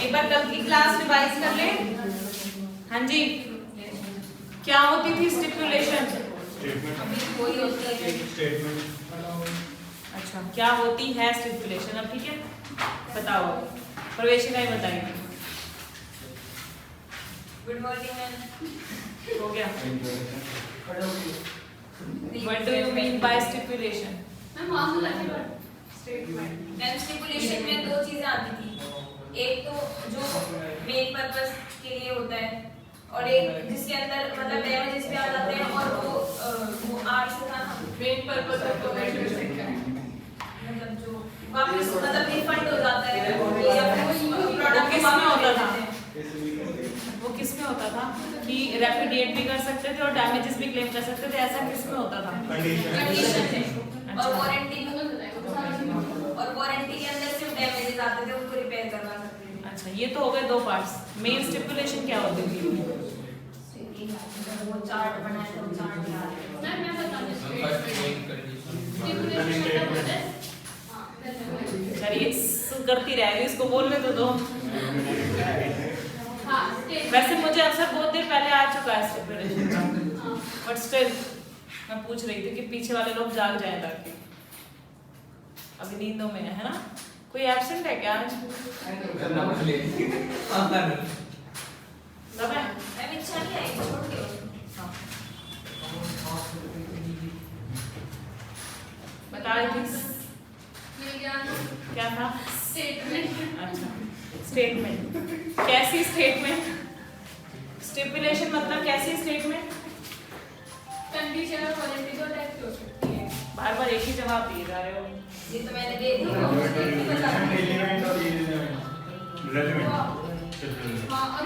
एक बार कल की क्लास रिवाइज कर ले। हाँ जी, क्या होती थी स्टिपुलेशन? वही होती है। अच्छा, क्या होती है स्टिपुलेशन? अब ठीक है, बताओ, प्रवेशिका ही बताएगी। Good morning ma'am. हो गया। What do you mean by stipulation? Ma'am stipulation में दो चीजें आती थी, एक तो जो मेन पर्पस के लिए होता है और एक जिसके अंदर मतलब डैमेजेस भी आ जाते हैं और वो आर्ट्स था ना मेन पर्पस ऑफ मतलब जो वापस मतलब रिफंड हो जाता है या फिर प्रोडक्ट किसमें होता था? वो किसमें होता था कि रेपिडिएट भी कर सकते थे और डैमेजेस भी क्लेम कर सकते थे, ऐसा किसमें होता था? कंडीशन में। और वारंटी के अंदर सिर्फ डैमेजेस आते थे, उनको रिपेयर करवा सकते थे। अच्छा, ये तो हो गए दो पार्ट्स। मेन स्टिपुलेशन क्या होती थी? वो चार्ट बनाया था, वो चार्ट में आ रहा है। चलिए करती रहेगी, इसको बोलने तो दो। वैसे मुझे अक्सर बहुत देर पहले आ चुका है स्टिपुलेशन का, बट स्टिल मैं पूछ रही थी कि पीछे वाले लोग जाग जाए ताकि अभी नींदों में है ना। कोई एब्सेंट है क्या आज? सब है? मैं इच्छा नहीं आई, छोड़ दो। हाँ। बता रही थी क्या था? स्टेटमेंट। अच्छा, स्टेटमेंट। कैसी स्टेटमेंट? स्टिपुलेशन मतलब कैसी स्टेटमेंट? कंडीशन और वारंटी दो टाइप की हो सकती है। बार बार एक ही जवाब दिए जा रहे हो। ये तो मैंने दे दी, वो बता हाँ, और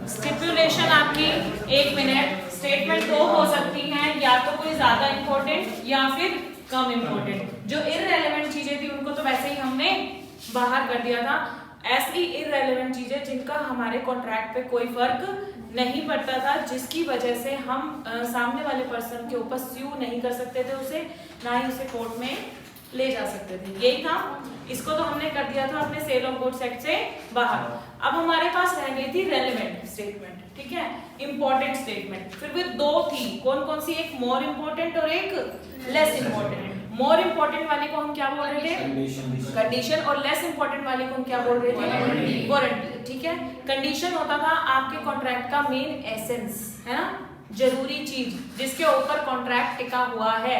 स्टिपुलेशन आपकी, एक मिनट, स्टेटमेंट दो हो सकती हैं, या तो कोई ज्यादा इंपॉर्टेंट या फिर कम इंपॉर्टेंट। जो इररेलेवेंट चीजें थी उनको तो वैसे ही हमने बाहर कर दिया था। ऐसी इररेलेवेंट चीजें जिनका हमारे कॉन्ट्रैक्ट पे कोई फर्क नहीं पड़ता था, जिसकी वजह से हम सामने वाले पर्सन के ऊपर स्यू नहीं कर सकते थे उसे, ना ही उसे कोर्ट में ले जा सकते थे, यही था। इसको तो हमने कर दिया था अपने सेल ऑफ गुड्स एक्ट से बाहर। अब हमारे पास रह गई थी रेलेवेंट स्टेटमेंट, ठीक है, इंपॉर्टेंट स्टेटमेंट। फिर भी दो थी, कौन कौन सी? एक मोर इंपॉर्टेंट और एक लेस इंपॉर्टेंट। मोर इंपॉर्टेंट वाली को हम क्या बोल रहे थे? कंडीशन। और लेस इंपॉर्टेंट वाली को हम क्या बोल रहे थे? वारंटी। ठीक है, कंडीशन होता था आपके कॉन्ट्रैक्ट का मेन एसेंस, है ना, जरूरी चीज जिसके ऊपर कॉन्ट्रैक्ट टिका हुआ है,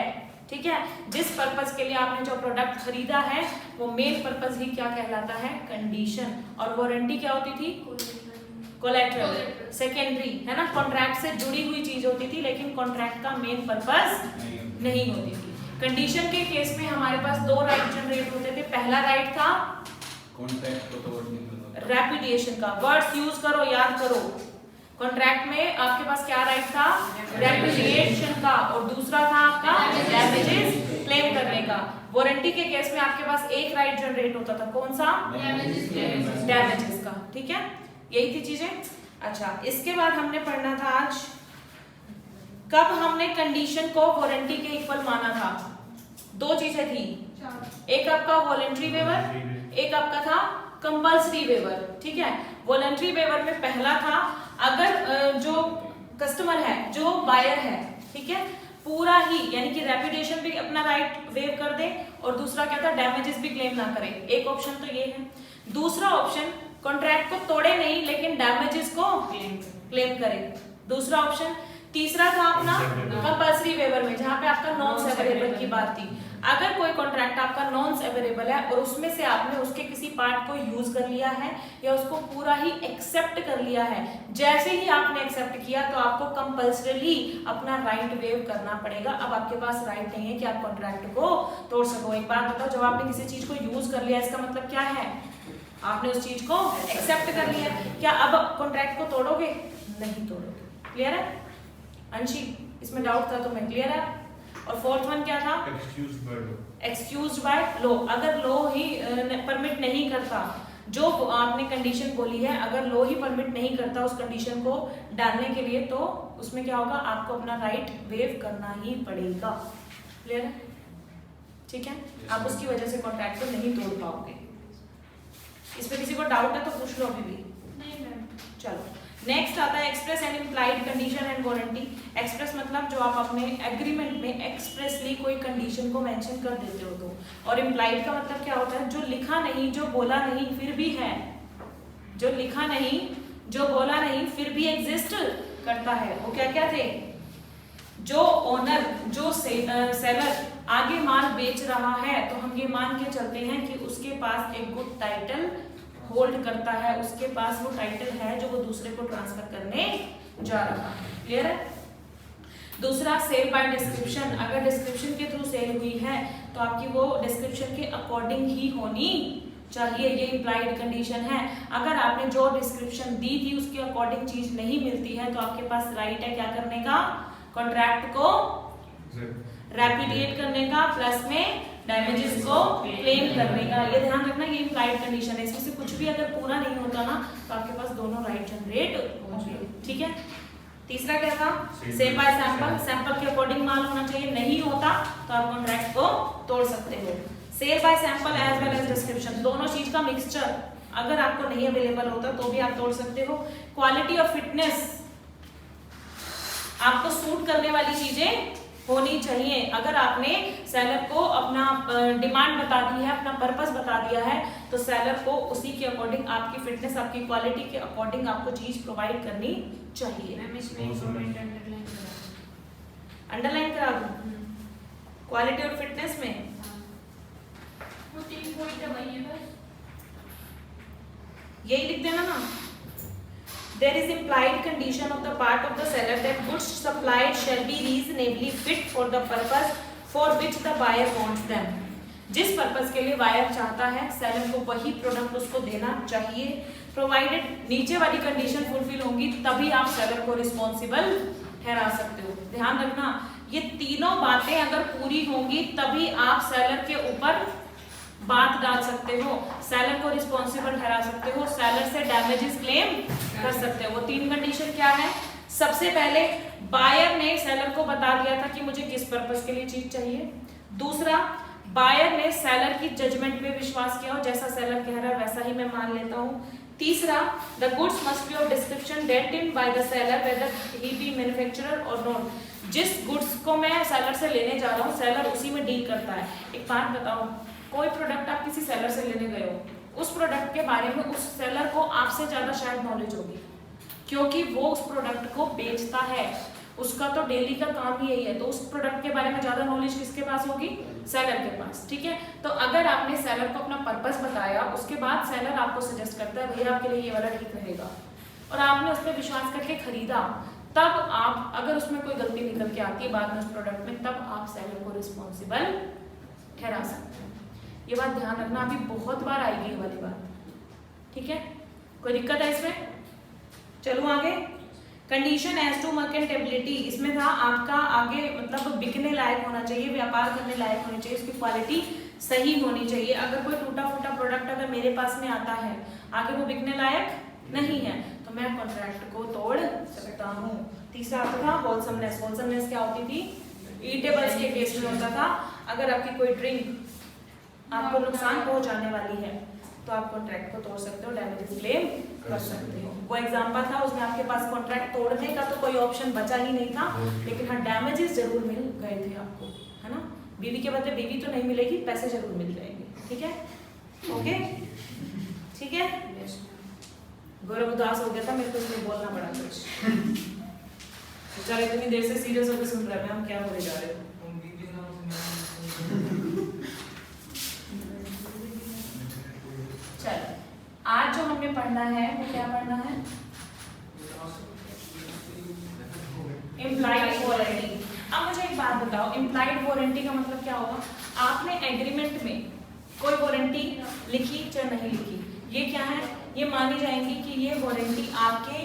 ठीक है। जिस पर्पस के लिए आपने जो प्रोडक्ट खरीदा है वो मेन पर्पस ही क्या कहलाता है? कंडीशन। और वारंटी क्या होती थी? कोलैटरल, सेकेंडरी, है ना, कॉन्ट्रैक्ट से जुड़ी हुई चीज होती थी, लेकिन कॉन्ट्रैक्ट का मेन पर्पस नहीं होती थी। कंडीशन के केस में हमारे पास दो राइट जनरेट होते थे। पहला राइट था रेपुडिएशन का। वर्ड्स यूज करो, याद करो। कॉन्ट्रैक्ट में आपके पास क्या राइट था? रेपुडिएशन का। और दूसरा था आपका डैमेजेस क्लेम करने का। वारंटी के केस में आपके पास एक राइट जनरेट होता था, कौन सा? डैमेजेस का, ठीक है। यही थी चीजें। अच्छा, इसके बाद हमने पढ़ना था आज, कब हमने कंडीशन को वारंटी के इक्वल माना था। दो चीजें थी, एक आपका वॉलंटरी वेवर, एक आपका था कंपल्सरी वेवर, ठीक है। वॉलंटरी वेवर में पहला था, अगर जो कस्टमर है, जो बायर है, ठीक है, पूरा ही यानी कि रेपुटेशन भी अपना राइट वेव कर दे, और दूसरा क्या था? डैमेजेस भी क्लेम ना करे। एक ऑप्शन तो ये है। दूसरा ऑप्शन, कॉन्ट्रैक्ट को तोड़े नहीं लेकिन डैमेजेस को क्लेम करे, दूसरा ऑप्शन। तीसरा था अपना कंपल्सरी वेवर में, जहां पे आपका नॉन सेवरेबल की बात थी। अगर कोई कॉन्ट्रैक्ट आपका नॉन सेवरेबल है और उसमें से आपने उसके किसी पार्ट को यूज कर लिया है या उसको पूरा ही एक्सेप्ट कर लिया है, जैसे ही आपने एक्सेप्ट किया तो आपको कंपल्सरीली अपना राइट वेव करना पड़ेगा। अब आपके पास राइट नहीं है कि आप कॉन्ट्रैक्ट को तोड़ सको। एक बात बताओ, जब आपने किसी चीज को यूज कर लिया, इसका मतलब क्या है? आपने उस चीज को एक्सेप्ट कर लिया। क्या अब कॉन्ट्रैक्ट को तोड़ोगे? नहीं तोड़ोगे। क्लियर है अंशी? इसमें डाउट था तो मैं क्लियर है। और फोर्थ वन क्या था? Excused by law. अगर लॉ ही परमिट नहीं करता, जो आपने कंडीशन बोली है, अगर लॉ ही परमिट नहीं करता उस कंडीशन को डालने के लिए, तो उसमें क्या होगा? आपको अपना राइट वेव करना ही पड़ेगा। क्लियर है? ठीक है, आप उसकी वजह से कॉन्ट्रैक्ट को नहीं तोड़ पाओगे। इस पे किसी को डाउट है तो पूछ लो अभी भी। नहीं मैम। चलो नेक्स्ट आता है express and implied condition and warranty. Express मतलब जो आप अपने एग्रीमेंट में एक्सप्रेसली कोई कंडीशन को मेंशन कर देते हो तो, और इम्प्लाइड का मतलब क्या होता है, जो लिखा नहीं, जो बोला नहीं फिर भी है, जो लिखा नहीं, जो बोला नहीं फिर भी एग्जिस्ट करता है। वो क्या क्या थे, जो ओनर, जो सेलर आगे माल बेच रहा है तो हम ये मान के चलते हैं कि उसके पास एक गुड टाइटल होल्ड करता है, उसके पास वो टाइटल है जो वो दूसरे को ट्रांसफर करने जा रहा है। क्लियर है। दूसरा सेल बाय डिस्क्रिप्शन, अगर डिस्क्रिप्शन के थ्रू सेल हुई है तो आपकी वो डिस्क्रिप्शन के अकॉर्डिंग ही होनी चाहिए, ये इम्प्लाइड कंडीशन है। अगर आपने जो डिस्क्रिप्शन दी थी उसके अकॉर्डिंग चीज नहीं मिलती है तो आपके पास राइट है क्या करने का, कॉन्ट्रैक्ट को रेपुडिएट करने का, प्लस में डैमेजेस को क्लेम करने का। ये ध्यान रखना, ये इम्प्लाइड कंडीशन है, इसमें से कुछ भी अगर पूरा नहीं होता ना तो आपके पास दोनों राइट जनरेट होंगे। ठीक है। तीसरा क्या था, सेल बाय सैंपल, सैंपल के अकॉर्डिंग माल होना चाहिए, नहीं होता तो आप कॉन्ट्रैक्ट को तोड़ सकते हो। Sale by sample as well as description, दोनों चीज का मिक्सचर अगर आपको नहीं अवेलेबल होता तो भी आप तोड़ सकते हो। क्वालिटी और फिटनेस, आपको सूट करने वाली चीजें होनी चाहिए। अगर आपने सेलर को अपना डिमांड बता दी है, अपना पर्पस बता दिया है तो सेलर को उसी के अकॉर्डिंग आपकी फिटनेस, आपकी क्वालिटी के अकॉर्डिंग आपको चीज प्रोवाइड करनी चाहिए। मैम इसमें इम्पोर्टेंट अंडरलाइन करा, अंडरलाइन करा दूं क्वालिटी और फिटनेस में, वो 3 पॉइंट है वही है बस, यही लिख देना ना। There is implied condition of the part of the seller that goods supplied shall be reasonably fit for the purpose for which the buyer wants them. जिस पर्पस के लिए बायर चाहता है सेलर को वही प्रोडक्ट उसको देना चाहिए, प्रोवाइडेड नीचे वाली कंडीशन फुलफिल होंगी तभी आप सेलर को रिस्पॉन्सिबल ठहरा सकते हो। ध्यान रखना, ये तीनों बातें अगर पूरी होंगी तभी आप सेलर के ऊपर बात डाल सकते हो, सेलर को रिस्पॉन्सिबल ठहरा सकते हो, सेलर से डैमेजेस क्लेम कर सकते हो। वो 3 कंडीशन क्या है, सबसे पहले बायर ने सेलर को बता दिया था कि मुझे किस पर्पस के लिए चीज चाहिए। दूसरा, बायर ने सेलर की जजमेंट पे विश्वास किया और जैसा सेलर कह रहा है वैसा ही मैं मान लेता हूँ। तीसरा, the goods must be of description डेट in by the seller whether he be manufacturer और नॉट। जिस गुड्स को मैं सेलर से लेने जा रहा हूँ सेलर उसी में डील करता है। एक बात बताओ, कोई प्रोडक्ट आप किसी सेलर से लेने गए हो, उस प्रोडक्ट के बारे में उस सेलर को आपसे ज्यादा शायद नॉलेज होगी क्योंकि वो उस प्रोडक्ट को बेचता है, उसका तो डेली का काम ही यही है, तो उस प्रोडक्ट के बारे में ज्यादा नॉलेज किसके पास होगी, सेलर के पास। ठीक है, तो अगर आपने सेलर को अपना पर्पस बताया उसके बाद सेलर आपको सजेस्ट करता है भैया आपके लिए ये वाला ठीक रहेगा और आपने उस पर विश्वास करके खरीदा, तब आप अगर उसमें कोई गलती निकल के आती है बाद में उस प्रोडक्ट में, तब आप सेलर को रिस्पॉन्सिबल ठहरा सकते हैं। ये बात ध्यान रखना, अभी बहुत बार आएगी ये वाली बात। ठीक है, कोई दिक्कत है इसमें? चलो आगे, कंडीशन एज टू मार्केटेबिलिटी, इसमें था आपका आगे मतलब बिकने लायक होना चाहिए, व्यापार करने लायक होनी चाहिए, उसकी क्वालिटी सही होनी चाहिए। अगर कोई टूटा फूटा प्रोडक्ट अगर मेरे पास में आता है आगे वो बिकने लायक नहीं है तो मैं कॉन्ट्रैक्ट को तोड़ सकता हूँ। तीसरा आता था होलसमनेस। होलसमनेस क्या होती थी, ईटेबल्स के केस में होता था अगर आपकी कोई ड्रिंक आपको नुकसान पहुंचाने वाली है तो आप कॉन्ट्रैक्ट को तोड़ सकते हो, डैमेजेस क्लेम कर सकते हो। वो एग्जांपल था, उसमें आपके पास कॉन्ट्रैक्ट तोड़ने का तो कोई ऑप्शन बचा ही नहीं था, लेकिन हाँ डैमेजेस जरूर मिल गए थे आपको, है ना। बीवी के बदले बीवी तो नहीं मिलेगी, पैसे जरूर मिल जाएंगे। ठीक है, ओके, ठीक है। गौरव उदास हो गया था, मेरे को इसलिए बोलना पड़ा कुछ। बेचारा इतनी देर से सीरियस होकर सुन रहे हैं, हम क्या बोले जा रहे हो। चलो, आज जो हमें पढ़ना है वो क्या पढ़ना है, इम्प्लाइड वारंटी। अब मुझे एक बात बताओ, इम्प्लाइड वारंटी का मतलब क्या होगा? आपने एग्रीमेंट में कोई वारंटी लिखी चाहे नहीं लिखी, ये क्या है, ये मानी जाएंगी कि ये वारंटी आपके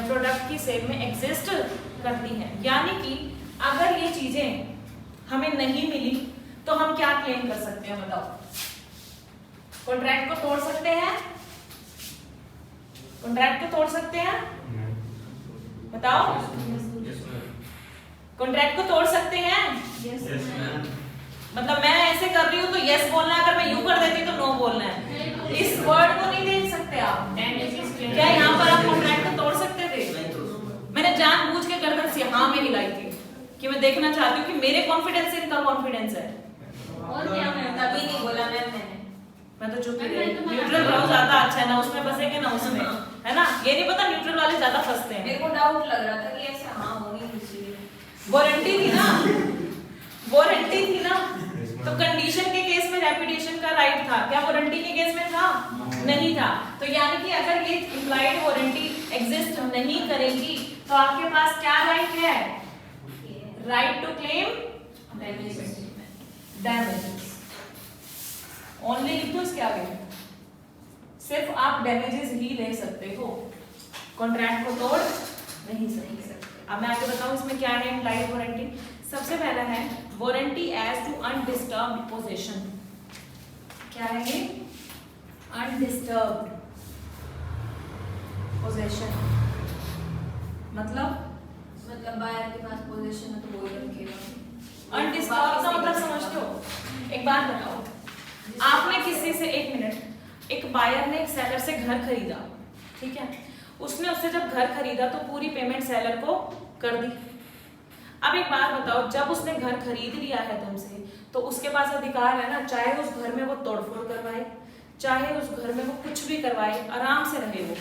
प्रोडक्ट की सेल में एग्जिस्ट करती है। यानी कि अगर ये चीजें हमें नहीं मिली तो हम क्या क्लेम कर सकते हैं बताओ? कॉन्ट्रैक्ट को तोड़ सकते हैं? कॉन्ट्रैक्ट को तोड़ सकते हैं? बताओ, कॉन्ट्रैक्ट को तोड़ सकते हैं? मतलब मैं ऐसे कर रही हूँ तो यस बोलना है, अगर मैं यूं कर देती तो नो बोलना है। इस वर्ड को नहीं देख सकते आप। क्या यहाँ पर आप कॉन्ट्रैक्ट को तोड़ सकते थे? मैंने जानबूझ के गर्दन से हाँ में हिलाई थी कि मैं देखना चाहती हूँ कि मेरे कॉन्फिडेंस से इनका कॉन्फिडेंस है। और क्या मैम? तभी नहीं बोला मैम मैंने। मैं तो चुप ही रही। न्यूट्रल रहो, ज्यादा अच्छा है ना, उसमें फंसेंगे ना उसमें, है ना। ये नहीं पता न्यूट्रल वाले ज्यादा फंसते हैं। मेरे को डाउट लग रहा था कि ऐसा हाँ होनी नहीं चाहिए। वारंटी थी ना, वारंटी थी ना, तो कंडीशन के केस में रेपुटेशन का राइट था, क्या वारंटी के केस में था? नहीं था। तो यानी कि अगर ये इम्प्लाइड वारंटी एग्जिस्ट नहीं करेगी तो आपके पास क्या राइट है? Right to claim damages. Only लिख दो इसके आगे, सिर्फ आप डैमेजेस ही ले सकते हो, कॉन्ट्रैक्ट को तोड़ नहीं सकते। अब मैं आपको बताऊं इसमें क्या है इम्प्लाइड वारंटी। सबसे पहला है warranty as to undisturbed possession. क्या है ये? अनडिस्टर्ब्ड पोजीशन मतलब बायर के पास पोजीशन है तो वो ही रखेगा। अनडिस्टर्ब का मतलब समझते हो? एक बात बताओ, आपने किसी से, एक मिनट, एक बायर ने एक सेलर से घर खरीदा, ठीक है, उसने उससे जब घर खरीदा तो पूरी पेमेंट सेलर को कर दी। अब एक बात बताओ, जब उसने घर खरीद लिया है तुमसे तो उसके पास अधिकार है ना, चाहे उस घर में वो तोड़फोड़ करवाए, चाहे उस घर में वो कुछ भी करवाए, आराम से रहे वो।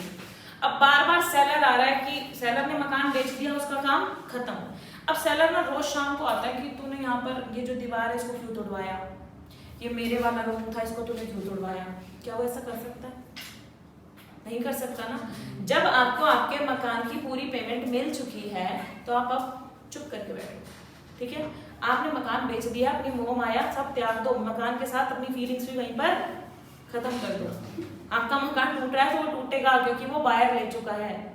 अब बार बार सेलर आ रहा है कि सेलर ने मकान बेच दिया, उसका काम खत्म। अब सेलर ना रोज शाम को आता है कि तूने यहाँ पर ये जो दीवार है इसको क्यों तोड़वाया, ये मेरे वाला रूम था इसको तूने क्यों तोड़वाया। क्या वो ऐसा कर सकता है? नहीं कर सकता ना। जब आपको आपके मकान की पूरी पेमेंट मिल चुकी है तो आप अब चुप करके बैठो, ठीक है। आपने मकान बेच दिया, अपनी मोह माया सब त्याग दो, मकान के साथ अपनी फीलिंग्स भी वहीं पर खत्म कर दो। आपका मकान टूट रहा है तो वो टूटेगा क्योंकि वो बायर ले चुका है,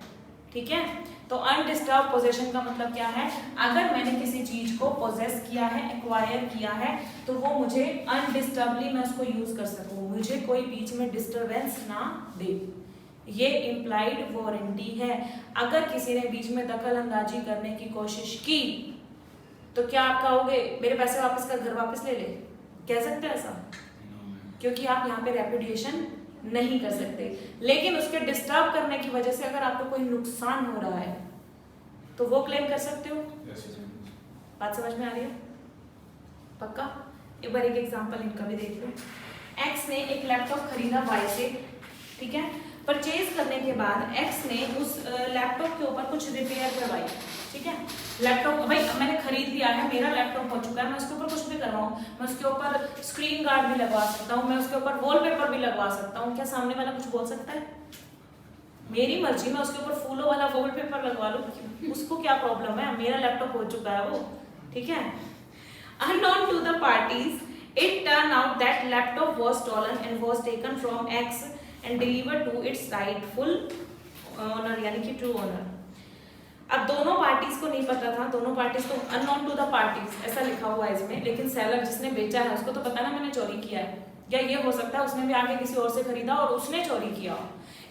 ठीक है। तो अनडिस्टर्ब पोजेशन का मतलब क्या है? अगर मैंने किसी चीज को पोजेस किया है, एक्वायर किया है, तो वो मुझे अनडिस्टर्बली मैं उसको यूज कर सकूं, मुझे कोई बीच में डिस्टरबेंस ना दे। ये इम्प्लाइड वारंटी है। अगर किसी ने बीच में दखल अंदाजी करने की कोशिश की तो क्या आप कहोगे मेरे पैसे वापस कर, घर वापस ले ले? कह सकते हैं ऐसा? क्योंकि आप यहाँ पे रेपुटेशन नहीं कर सकते। लेकिन उसके डिस्टर्ब करने की वजह से अगर आपको कोई नुकसान हो रहा है तो वो क्लेम कर सकते हो। बात समझ में आ रही है? पक्का? एक बार एक एग्जांपल इनका भी देख लो। एक्स ने एक लैपटॉप खरीदा वाई से, ठीक है। परचेज करने के बाद एक्स ने उस लैपटॉप के ऊपर कुछ रिपेयर करवाई, ठीक है। लैपटॉप भाई मैंने खरीद लिया है, मेरा लैपटॉप हो चुका है, मैं उसके ऊपर कुछ भी करवाऊं, मैं उसके ऊपर स्क्रीन गार्ड भी लगवा सकता हूँ, मैं उसके ऊपर वॉलपेपर भी लगवा सकता हूँ। क्या सामने वाला कुछ बोल सकता है? मेरी मर्जी, मैं उसके ऊपर फूलों वाला वॉलपेपर लगवा लूं, उसको क्या प्रॉब्लम है? मेरा लैपटॉप हो चुका है वो, ठीक है। Unknown to the parties, it turned out that laptop was stolen and was taken from X and delivered to its rightful owner, यानी कि ट्रू ओनर। अब दोनों पार्टीज को नहीं पता था, दोनों पार्टीज को अननोन टू द पार्टीज ऐसा लिखा हुआ है इसमें, लेकिन सेलर जिसने बेचा है उसको तो पता ना मैंने चोरी किया है, या ये हो सकता है उसने भी आगे किसी और से खरीदा और उसने चोरी किया।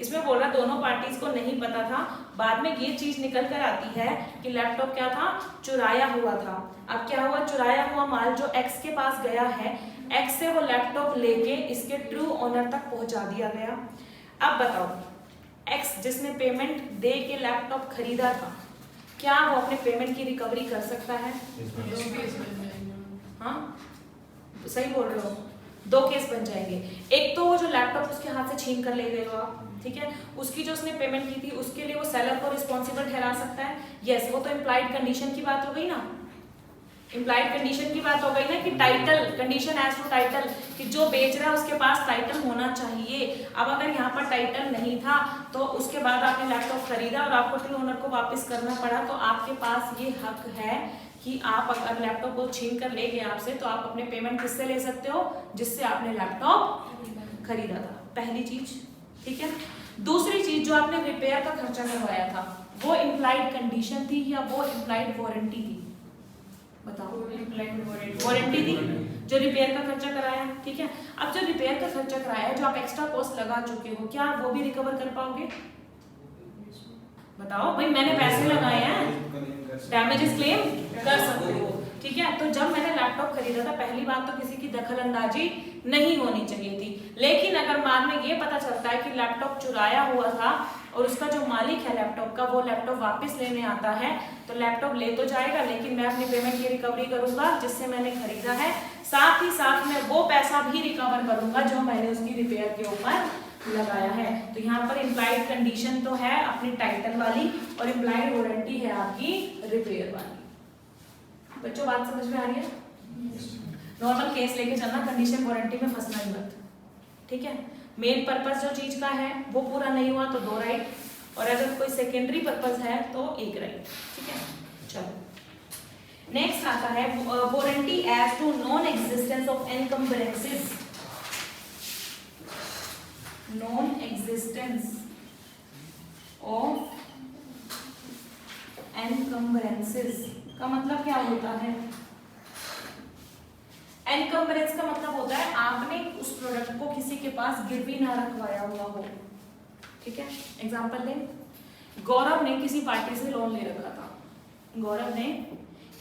इसमें बोल रहा दोनों पार्टीज को नहीं पता था। बाद में ये चीज निकल कर आती है कि लैपटॉप क्या था? चुराया हुआ था। अब क्या हुआ? चुराया हुआ माल जो एक्स के पास गया है, एक्स से वो लैपटॉप लेके इसके ट्रू ओनर तक पहुंचा दिया गया। अब बताओ, एक्स जिसने पेमेंट दे के लैपटॉप खरीदा था, क्या वो अपने पेमेंट की रिकवरी कर सकता है? हाँ सही बोल रहे हो, दो केस बन जाएंगे। एक तो वो जो लैपटॉप उसके हाथ से छीन कर ले गएगा, ठीक है, उसकी जो उसने पेमेंट की थी उसके लिए वो सेलर को रिस्पॉन्सिबल ठहरा सकता है। यस, वो तो इम्प्लाइड कंडीशन की बात हो गई ना, इम्प्लाइड कंडीशन की बात हो गई ना कि title condition as to title, कि जो बेच रहा है उसके पास टाइटल होना चाहिए। अब अगर यहाँ पर टाइटल नहीं था तो उसके बाद आपने लैपटॉप खरीदा और आपको ट्रू ओनर को वापस करना पड़ा, तो आपके पास ये हक है कि आप अगर लैपटॉप को छीन कर ले गए आपसे तो आप अपने पेमेंट किससे ले सकते हो? जिससे आपने लैपटॉप खरीदा था। पहली चीज, ठीक है। दूसरी चीज, जो आपने रिपेयर का खर्चा करवाया था वो इम्प्लाइड कंडीशन थी या वो इम्प्लाइड वारंटी थी? बताओ। वारंटी थी, जो रिपेयर का खर्चा कराया, ठीक है। अब जो रिपेयर का खर्चा कराया, जो आप एक्स्ट्रा कॉस्ट लगा चुके हो, क्या आप वो भी रिकवर कर पाओगे? बताओ भाई, मैंने पैसे लगाए हैं, डैमेजेस क्लेम कर सकते हो। ठीक है। तो जब मैंने लैपटॉप खरीदा था, पहली बात तो किसी की दखल अंदाजी नहीं होनी चाहिए थी। लेकिन अगर बाद में ये पता चलता है कि लैपटॉप चुराया हुआ था और उसका जो मालिक है लैपटॉप का वो लैपटॉप वापस लेने आता है, तो लैपटॉप ले तो जाएगा, लेकिन मैं अपनी पेमेंट की रिकवरी करूंगा जिससे मैंने खरीदा है, साथ ही साथ मैं वो पैसा भी रिकवर करूंगा जो मैंने उसकी रिपेयर के ऊपर लगाया है। तो यहाँ पर इम्प्लाइड कंडीशन तो है अपनी टाइटल वाली और इम्प्लाइड वारंटी है आपकी रिपेयर वाली। बच्चों बात समझ में आ रही है? नॉर्मल केस लेके चलना, कंडीशन वारंटी में फंसना ही मत, ठीक है। मेन पर्पस जो चीज का है वो पूरा नहीं हुआ तो 2 राइट, और अगर कोई सेकेंडरी पर्पस है तो 1 राइट, ठीक है। चलो नेक्स्ट आता है warranty as to non existence of encumbrances. Non existence of encumbrances का मतलब क्या होता है? एनकम्बरेंस का मतलब होता है आपने उस प्रोडक्ट को किसी के पास गिरवी ना रखवाया हुआ हो, ठीक है। एग्जांपल लें, गौरव ने किसी पार्टी से लोन ले रखा था। गौरव ने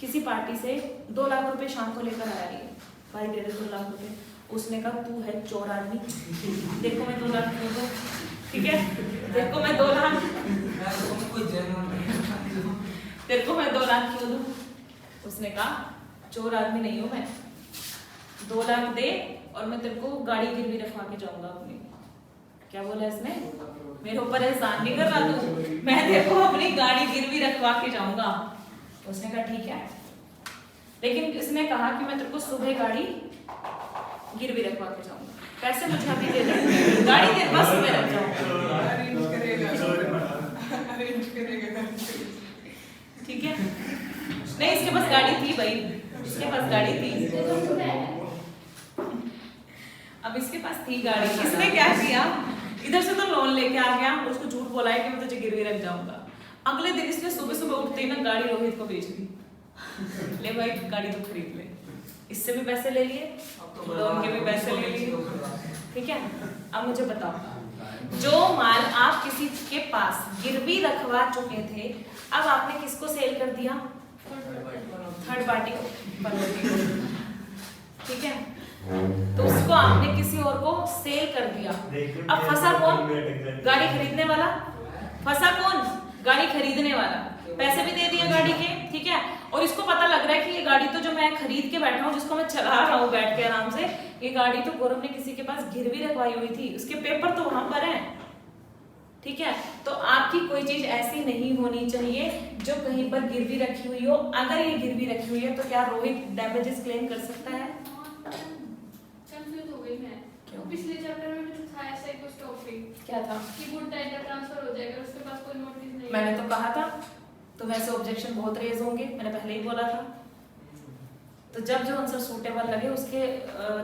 किसी पार्टी से 2 लाख रुपए शाम को लेकर आया है, भाई दे दे 2 लाख रुपए। उसने कहा तू है चोर आदमी, देखो मैं 2 लाख क्यों दूं, ठीक है, देखो मैं 2 लाख तेरे को मैं 2 लाख क्यों दूं। उसने कहा चोर आदमी नहीं हूं मैं, 2 लाख दे और मैं तेरे को गाड़ी गिरवी रखवा के जाऊंगा अपनी। क्या बोला इसने? मेरे ऊपर एहसान नहीं कर रहा तू, मैं तेरे को अपनी गाड़ी गिरवी रखवा के जाऊंगा। उसने कहा ठीक है, लेकिन इसने कहा कि मैं तेरे को सुबह गाड़ी गिरवी रखवा के जाऊंगा, पैसे मुझे अभी दे दे, गाड़ी तेरे पास सुबह रख जाऊंगा, ठीक है। नहीं, इसके पास गाड़ी थी भाई, इसके पास गाड़ी थी, अब इसके पास थी गाड़ी। इसने क्या किया, इधर से तो लोन लेके आ गया, उसको झूठ बोला है कि मैं तुझे गिरवी रख जाऊंगा। अगले दिन इसने सुबह सुबह उठते ही ना गाड़ी रोहित को बेच दी। ले भाई गाड़ी तो खरीद ले, इससे भी पैसे ले लिए, लोन के भी पैसे ले लिए, ठीक है। अब मुझे बताओ, जो माल आप किसी के पास गिरवी रखवा चुके थे, अब आपने किसको सेल कर दिया? थर्ड पार्टी को, ठीक है। तो उसको आपने किसी और को सेल कर दिया। अब फंसा कौन? गाड़ी खरीदने वाला। फंसा कौन? गाड़ी खरीदने वाला। पैसे भी दे दिए गाड़ी के, ठीक है। और इसको पता लग रहा है कि ये गाड़ी तो जो मैं खरीद के बैठा हूँ, जिसको मैं चला रहा हूँ बैठ के आराम से, ये गाड़ी तो गौरव ने किसी के पास गिरवी रखवाई हुई थी, उसके पेपर तो वहां पर हैं, ठीक है। तो आपकी कोई चीज ऐसी नहीं होनी चाहिए जो कहीं पर गिरवी रखी हुई हो। अगर ये गिरवी रखी हुई है तो क्या रोहित डैमेजेस क्लेम कर सकता है? कंफ्यूज हो गई मैं। क्यों? पिछले चैप्टर में भी तो था ऐसा ही कुछ टॉपिक। क्या था? कि गुड टाइटल ट्रांसफर हो जाएगा, उसके पास कोई नोटिस नहीं। मैंने तो कहा था, तो वैसे ऑब्जेक्शन बहुत रेज होंगे, मैंने पहले ही बोला था। तो जब जो आंसर सूटेबल लगे उसके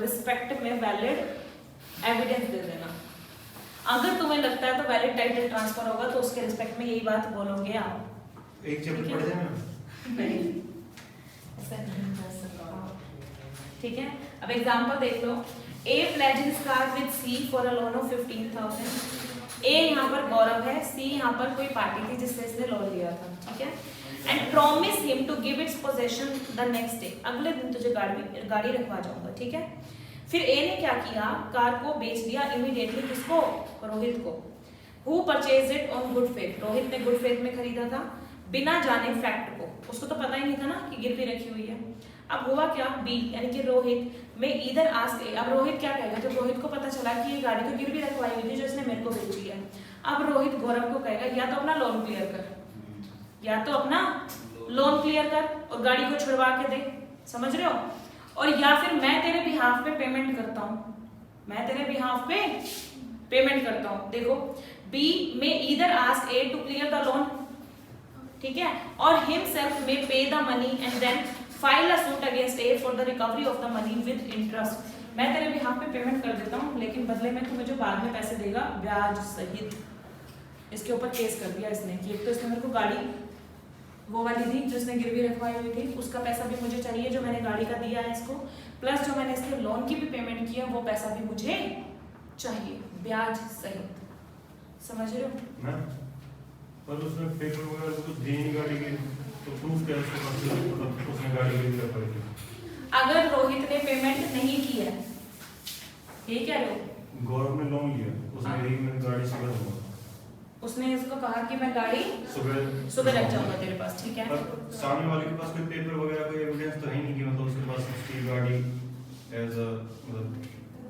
रिस्पेक्ट में वैलिड एविडेंस दे देना। अगर तुम्हें लगता है तो वैलिड टाइटल ट्रांसफर होगा तो उसके रिस्पेक्ट में यही बात बोलोगे आप। एक चैप्टर पढ़ जाए नहीं, ऐसा नहीं कर सकता, ठीक है। अब एग्जांपल देख लो, A pledges car with C for a loan of 15,000। A यहाँ पर गौरव है, C यहाँ पर कोई पार्टी थी जिससे इसने लोन लिया था, ठीक है। And promise him to give its possession the next day, अगले दिन तुझे गाड़ी रखवा जाऊंगा, ठीक है। फिर A ने क्या किया, कार को बेच दिया इमीडिएटली, किसको? रोहित को। Who purchased it on good faith? Rohit ने गुड फेथ में खरीदा था, बिना जाने फैक्ट को, उसको तो पता ही नहीं था ना कि गिरवी रखी हुई है। अब हुआ क्या, बी यानी कि रोहित में इधर आस्क ए। अब रोहित क्या कहेगा, जब रोहित को पता चला कि ये गाड़ी तो गिरवी रखवाई हुई थी जो इसने मेरे को बेची है, अब रोहित गौरव को कहेगा या तो अपना लोन क्लियर कर, या तो अपना लोन क्लियर कर और गाड़ी को छुड़वा के दे, समझ रहे हो, और या फिर मैं तेरे बिहाफ पे पेमेंट करता हूँ, मैं तेरे बिहाफ पे पेमेंट करता हूँ। देखो, बी में इधर ask A to clear the loan, ठीक है, और हिमसेल्फ में pay the money and then file a suit against A for the recovery of the money with interest. मैं तेरे बिहाफ पे पेमेंट कर देता हूँ, लेकिन बदले में तुम्हें जो बाद में पैसे देगा ब्याज सहित। इसके ऊपर केस कर दिया इसने कि एक तो इसने मेरे को गाड़ी वो वाली थी जो इसने गिरवी रखवाई हुई थी, उसका पैसा भी मुझे चाहिए जो मैंने गाड़ी का दिया है इसको, प्लस जो मैंने इसके लोन की भी पेमेंट की है वो पैसा भी मुझे चाहिए ब्याज सहित। समझ रहे हो? पर उसमें पेपर वगैरह कुछ दी नहीं गाड़ी की, तो प्रूफ क्या है उसके पास मतलब उसने गाड़ी ली है पड़ी? अगर रोहित ने पेमेंट नहीं की है, यही कह रहे हो? गौरव ने लोन लिया, उसने हाँ। यही मैं गाड़ी सुबह दूंगा, उसने इसको कहा कि मैं गाड़ी सुबह रख जाऊंगा तेरे पास, ठीक है? पर सामने वाले के पास कोई पेपर वगैरह कोई एविडेंस तो है नहीं कि मतलब उसके पास उसकी गाड़ी एज अ मतलब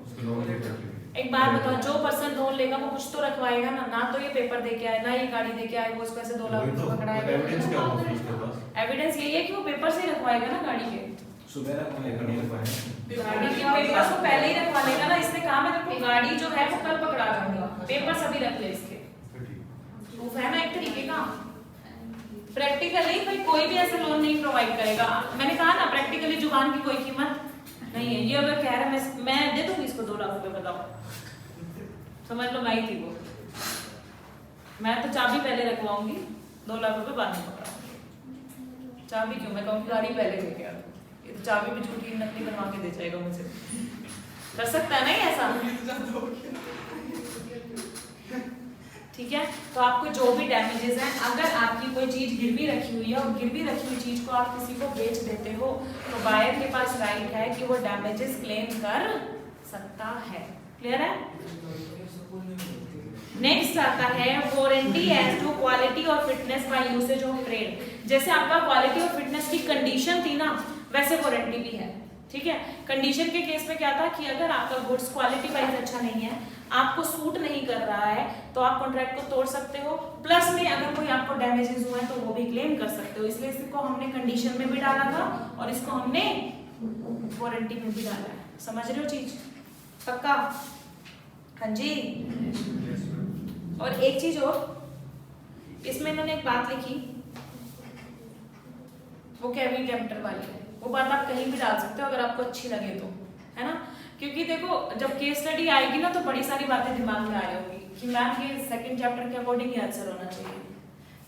उसके लोन लेकर के। एक बात बताओ, जो पर्सन लोन लेगा वो कुछ तो रखवाएगा ना, ना तो ये पेपर दे के आए, ना ये गाड़ी दे के आए, वो उसको ऐसे 2 लाख रुपए पकड़ाएगा। एविडेंस क्या होगा उसके पास? एविडेंस यही है कि वो पेपर से ही रखवाएगा ना गाड़ी के, सुबह रखने का नहीं पाए गाड़ी के पेपर को पहले ही रखवा लेगा ना। इसने कहा मैं तेरे को गाड़ी जो है वो कल पकड़ा दूंगा, पेपर सभी रख ले इसके, प्रूफ है ना एक तरीके का। प्रैक्टिकली भाई कोई भी ऐसा लोन नहीं प्रोवाइड करेगा। मैंने कहा ना प्रैक्टिकली जुबान की कोई कीमत नहीं है। ये अगर कह रहा है मैं दे दूंगी इसको 2 लाख रुपए, बताओ, समझ लो मैं ही थी वो। मैं तो चाबी पहले रखवाऊंगी, 2 लाख रुपए बाद में पकड़ाऊंगी। चाबी क्यों, मैं कहूँगी गाड़ी पहले लेके आ, ये तो चाबी भी झूठी नकली बनवा के दे जाएगा मुझे। कर सकता है नहीं ऐसा, ठीक है? तो आपको जो भी डैमेजेस हैं, अगर आपकी कोई चीज गिरवी रखी हुई है और गिरवी रखी हुई चीज को आप किसी को बेच देते हो तो बायर के पास राइट है कि वो डैमेजेस क्लेम कर सकता है। क्लियर है? नेक्स्ट आता है वारंटी एज टू क्वालिटी और fitness by usage of trade. जैसे आपका क्वालिटी और फिटनेस की कंडीशन थी ना, वैसे वारंटी भी है, ठीक है? कंडीशन के केस में क्या था कि अगर आपका गुड्स क्वालिटी वाइज अच्छा नहीं है, आपको सूट नहीं कर रहा है, तो आप कॉन्ट्रैक्ट को तोड़ सकते हो। प्लस में अगर कोई आपको डैमेजेस हुए हैं तो वो भी क्लेम कर सकते हो। इसलिए इसको हमने कंडीशन में भी डाला था और इसको हमने वारंटी में भी डाला है। समझ रहे हो चीज? पक्का? हाँ जी। और एक चीज और, इसमें इन्होंने एक बात लिखी, वो कैवी टेम्पटर वाली है। वो बात आप कहीं भी डाल सकते हो अगर आपको अच्छी लगे तो, है ना? क्योंकि देखो जब केस स्टडी आएगी ना तो बड़ी सारी बातें दिमाग में आ रही होगी कि मैम ये 2nd चैप्टर के अकॉर्डिंग ही आंसर होना चाहिए,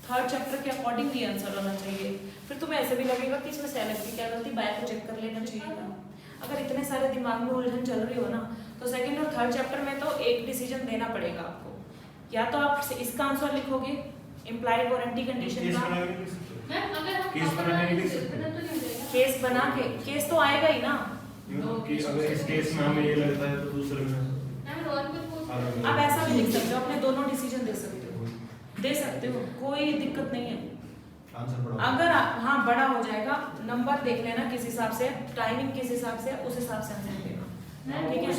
3rd चैप्टर के अकॉर्डिंग ही आंसर होना चाहिए। फिर तुम्हें ऐसे भी लगेगा कि इसमें सेलेक्ट की क्या गलती, बाय को चेक कर लेना चाहिए था। अगर इतने सारे दिमाग में उलझन चल रही हो ना तो 2nd और 3rd चैप्टर में तो एक डिसीजन देना पड़ेगा आपको। या तो आप इसका आंसर लिखोगे इम्प्लाइड वारंटी कंडीशन का, केस बना के, केस तो आएगा ही ना। कि अगर इस केस में हमें ये लगता है तो दूसरे में आप ऐसा भी लिख सकते हो, अपने दोनों डिसीजन दे सकते हो, कोई दिक्कत नहीं है। अगर हाँ बड़ा हो जाएगा, नंबर देख लेना किस हिसाब से, टाइमिंग किस हिसाब से, उस हिसाब से आंसर देना, ठीक है?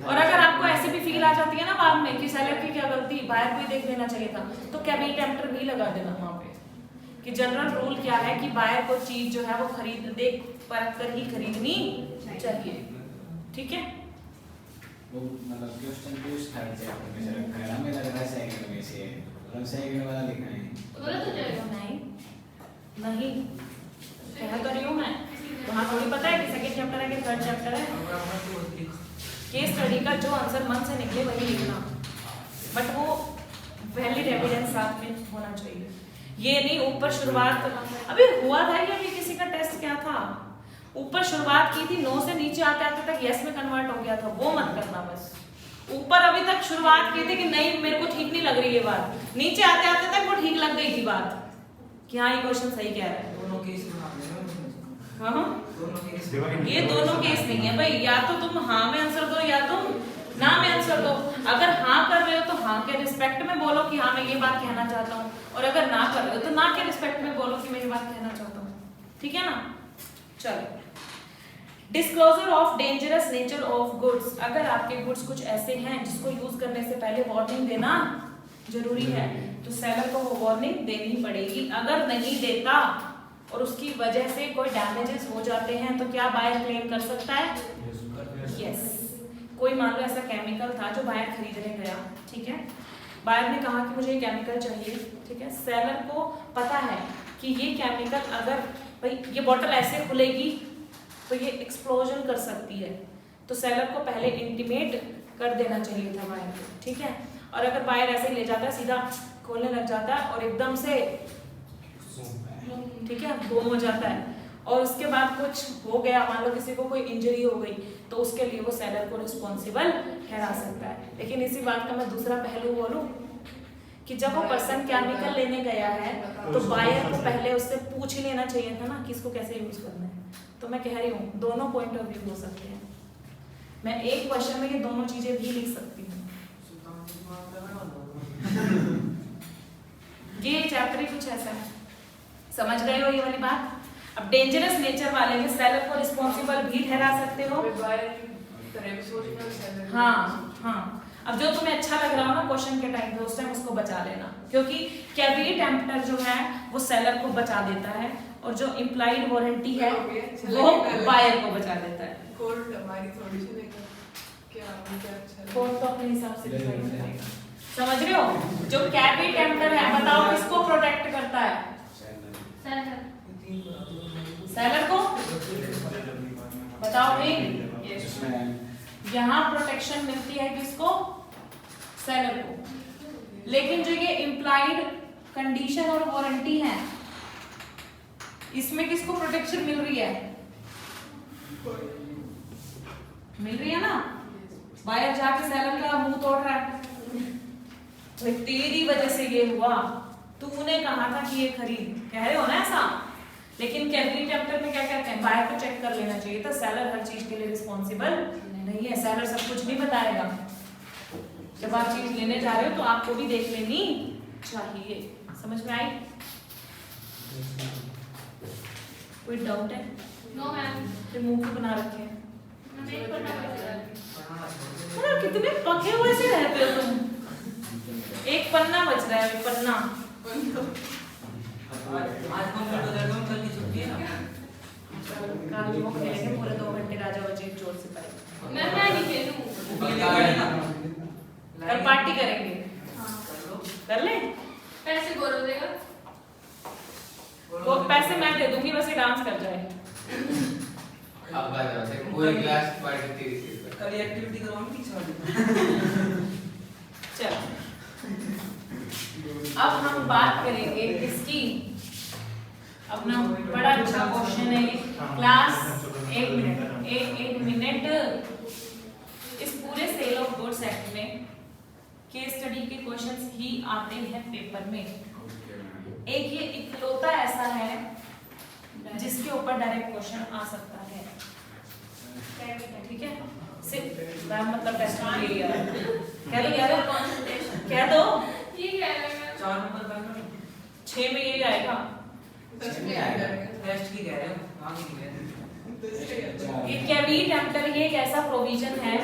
और अगर आपको ऐसे भी फील आ जाती है ना बाद में कि सेलर की क्या गलती, बाहर भी देख लेना चाहिए था, तो कैवी टेम्पटर भी लगा देना वहाँ पे कि जनरल रूल क्या है कि बायर को चीज जो है वो खरीद देख परख कर ही खरीदनी चाहिए, ठीक है? वो मतलब क्वेश्चन भी उस 3rd चैप्टर में से रखा है, हमें लग रहा है 2nd में से है, और 2nd वाला लिखा है। गलत हो जाएगा। नहीं कह तो रही हूँ मैं, वहाँ थोड़ी पता है कि 2nd चैप्टर है कि 3rd चैप्टर है। केस स्टडी का जो आंसर मन से निकले वही लिखना, बट वो वैलिड एविडेंस साथ में होना चाहिए। ये नहीं ऊपर शुरुआत, अभी हुआ था ये, अभी किसी का टेस्ट क्या था, ऊपर शुरुआत की थी 9 से नीचे आते आते तक यस में कन्वर्ट हो गया था, वो मत करना बस। ऊपर अभी तक शुरुआत की थी कि नहीं मेरे को ठीक नहीं लग रही ये बात, नीचे आते आते तक वो ठीक लग गई थी बात कि हाँ ये क्वेश्चन सही कह रहा है। दोनों केस हाँ ये दोनों केस नहीं है भाई, या तो तुम हाँ में आंसर दो या तुम ना में आंसर दो। अगर हाँ कर रहे हो तो हाँ के रिस्पेक्ट में बोलो कि हाँ मैं ये बात कहना चाहता हूँ, और अगर ना कर रहे हो तो ना के रिस्पेक्ट में बोलो कि मैं ये बात कहना चाहता हूँ, ठीक है ना? चलो, disclosure of dangerous nature of goods. अगर आपके गुड्स कुछ ऐसे हैं जिसको यूज करने से पहले वार्निंग देना जरूरी है तो सेलर को वो वार्निंग देनी पड़ेगी। अगर नहीं देता और उसकी वजह से कोई डैमेजेस हो जाते हैं तो क्या बायर क्लेम कर सकता है? यस। कोई मान लो ऐसा केमिकल था जो बायर खरीदने गया, ठीक है, बायर ने कहा कि मुझे ये केमिकल चाहिए, ठीक है, सेलर को पता है कि ये केमिकल अगर भाई ये बॉटल ऐसे खुलेगी तो ये एक्सप्लोजन कर सकती है, तो सेलर को पहले इंटीमेट कर देना चाहिए था बायर को, ठीक है। और अगर बायर ऐसे ले जाता है सीधा खोलने लग जाता है और एकदम से ठीक है बूम हो जाता है और उसके बाद कुछ हो गया, मान लो किसी को कोई इंजरी हो गई, तो उसके लिए वो सेलर को रिस्पॉन्सिबल ठहरा सकता है। लेकिन इसी बात का मैं दूसरा पहलू बोलूं कि जब वो पर्सन केमिकल लेने गया है तो बायर को पहले उससे पूछ ही लेना चाहिए था ना कि इसको कैसे यूज करना है। तो मैं कह रही हूँ दोनों पॉइंट ऑफ व्यू हो सकते हैं, मैं एक क्वेश्चन में ये दोनों चीजें भी लिख सकती हूँ। ये चैप्टर ही कुछ ऐसा है, समझ गए हो ये वाली बात। अब डेंजरस नेचर वाले में सेलर को रिस्पॉन्सिबल भी ठहरा सकते हो। हाँ हाँ, अब जो तुम्हें अच्छा लग रहा हो ना क्वेश्चन के टाइम पे उस टाइम उसको बचा लेना, क्योंकि कैविटी टेम्पटर जो है वो सेलर को बचा देता है और जो इम्प्लाइड वारंटी है वो बायर को बचा देता है। कोर्ट हमारी थोड़ी सी लेकर क्या मुझे अच्छा कोर्ट तो अपने हिसाब से डिसाइड करेगा, समझ रहे हो। जो कैविटी टेम्पटर है बताओ किसको प्रोटेक्ट करता है? सेलर को। बताओ भाई, यहाँ प्रोटेक्शन मिलती है किसको? सेलर को। लेकिन जो ये इम्प्लाइड कंडीशन और वारंटी है इसमें किसको प्रोटेक्शन मिल रही है? मिल रही है ना। बायर जाके सेलर का मुंह तोड़ रहा है, तो तेरी वजह से ये हुआ, तूने कहा था कि ये खरीद, कह रहे हो ना ऐसा। लेकिन कैविटी टेम्पटर में क्या कहते हैं? बायर को चेक कर लेना चाहिए था, सेलर हर चीज के लिए रिस्पॉन्सिबल नहीं है, सेलर सब कुछ नहीं बताएगा। जब आप चीज लेने जा रहे हो तो आपको भी देख लेनी चाहिए। समझ में आई? कोई डाउट है? नो मैम, फिर मुंह क्यों बना रखे हैं? हमें एक पढ़ना पड़ेगा। अरे कितने पके हुए से रहते हो तुम। एक पन्ना बच रहा है, एक पन्ना। आज कंप्यूटर दर्द कल की छुट्टी है ना। कल वो खेलेंगे पूरे 2 घंटे राजा वजीर चोर सिपाही। मैं नहीं खेलूं। कल पार्टी करेंगे, कर ले। पैसे बोलो देगा। वो पैसे मैं दे दूंगी, बस ये डांस कर जाए। अब बात है पूरी क्लास पार्टी तेरी कल एक्टिविटी करवाऊंगी पीछे। चल अब हम बात करेंगे किसकी? अपना बड़ा अच्छा क्वेश्चन है ये। क्लास एक मिनट। इस पूरे सेल ऑफ गुड्स एक्ट में केस स्टडी के क्वेश्चंस ही आते हैं पेपर में। एक ये इकलौता ऐसा है जिसके ऊपर डायरेक्ट क्वेश्चन आ सकता है, ठीक है। सिर्फ मतलब टेस्ट में यही आ रहा है। कह दो यार, कह दो। ये कह रहे हैं 4 नंबर का 6 में यही आएगा। टेस्ट की कह रहे हो, वहां की कह रहे हो। ये कैविटी टेम्पटर ये एक ऐसा प्रोविजन है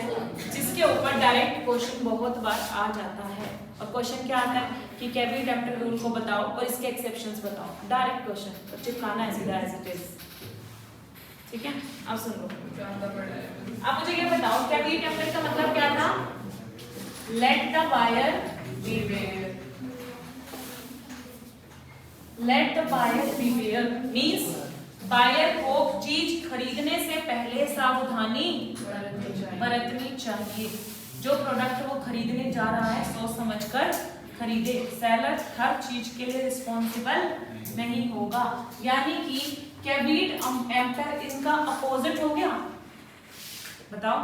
जिसके ऊपर डायरेक्ट क्वेश्चन बहुत बार आ जाता है। और क्वेश्चन क्या आता है कि कैविटी टेम्पटर रूल को बताओ और इसके एक्सेप्शंस बताओ। डायरेक्ट क्वेश्चन, तो चिपकाना है सीधा एज इट इज, ठीक है। अब सुन लो, अब मुझे ये बताओ कैविटी टेम्पटर का मतलब क्या था? Let the buyer beware. Let the buyer beware means buyer को चीज खरीदने से पहले सावधानी बरतनी चाहिए। जो प्रोडक्ट वो खरीदने जा रहा है सोच समझकर खरीदे। सेलर हर चीज के लिए रिस्पॉन्सिबल नहीं होगा। यानी कि कैविटी टेम्पटर इसका अपोजिट हो गया। बताओ,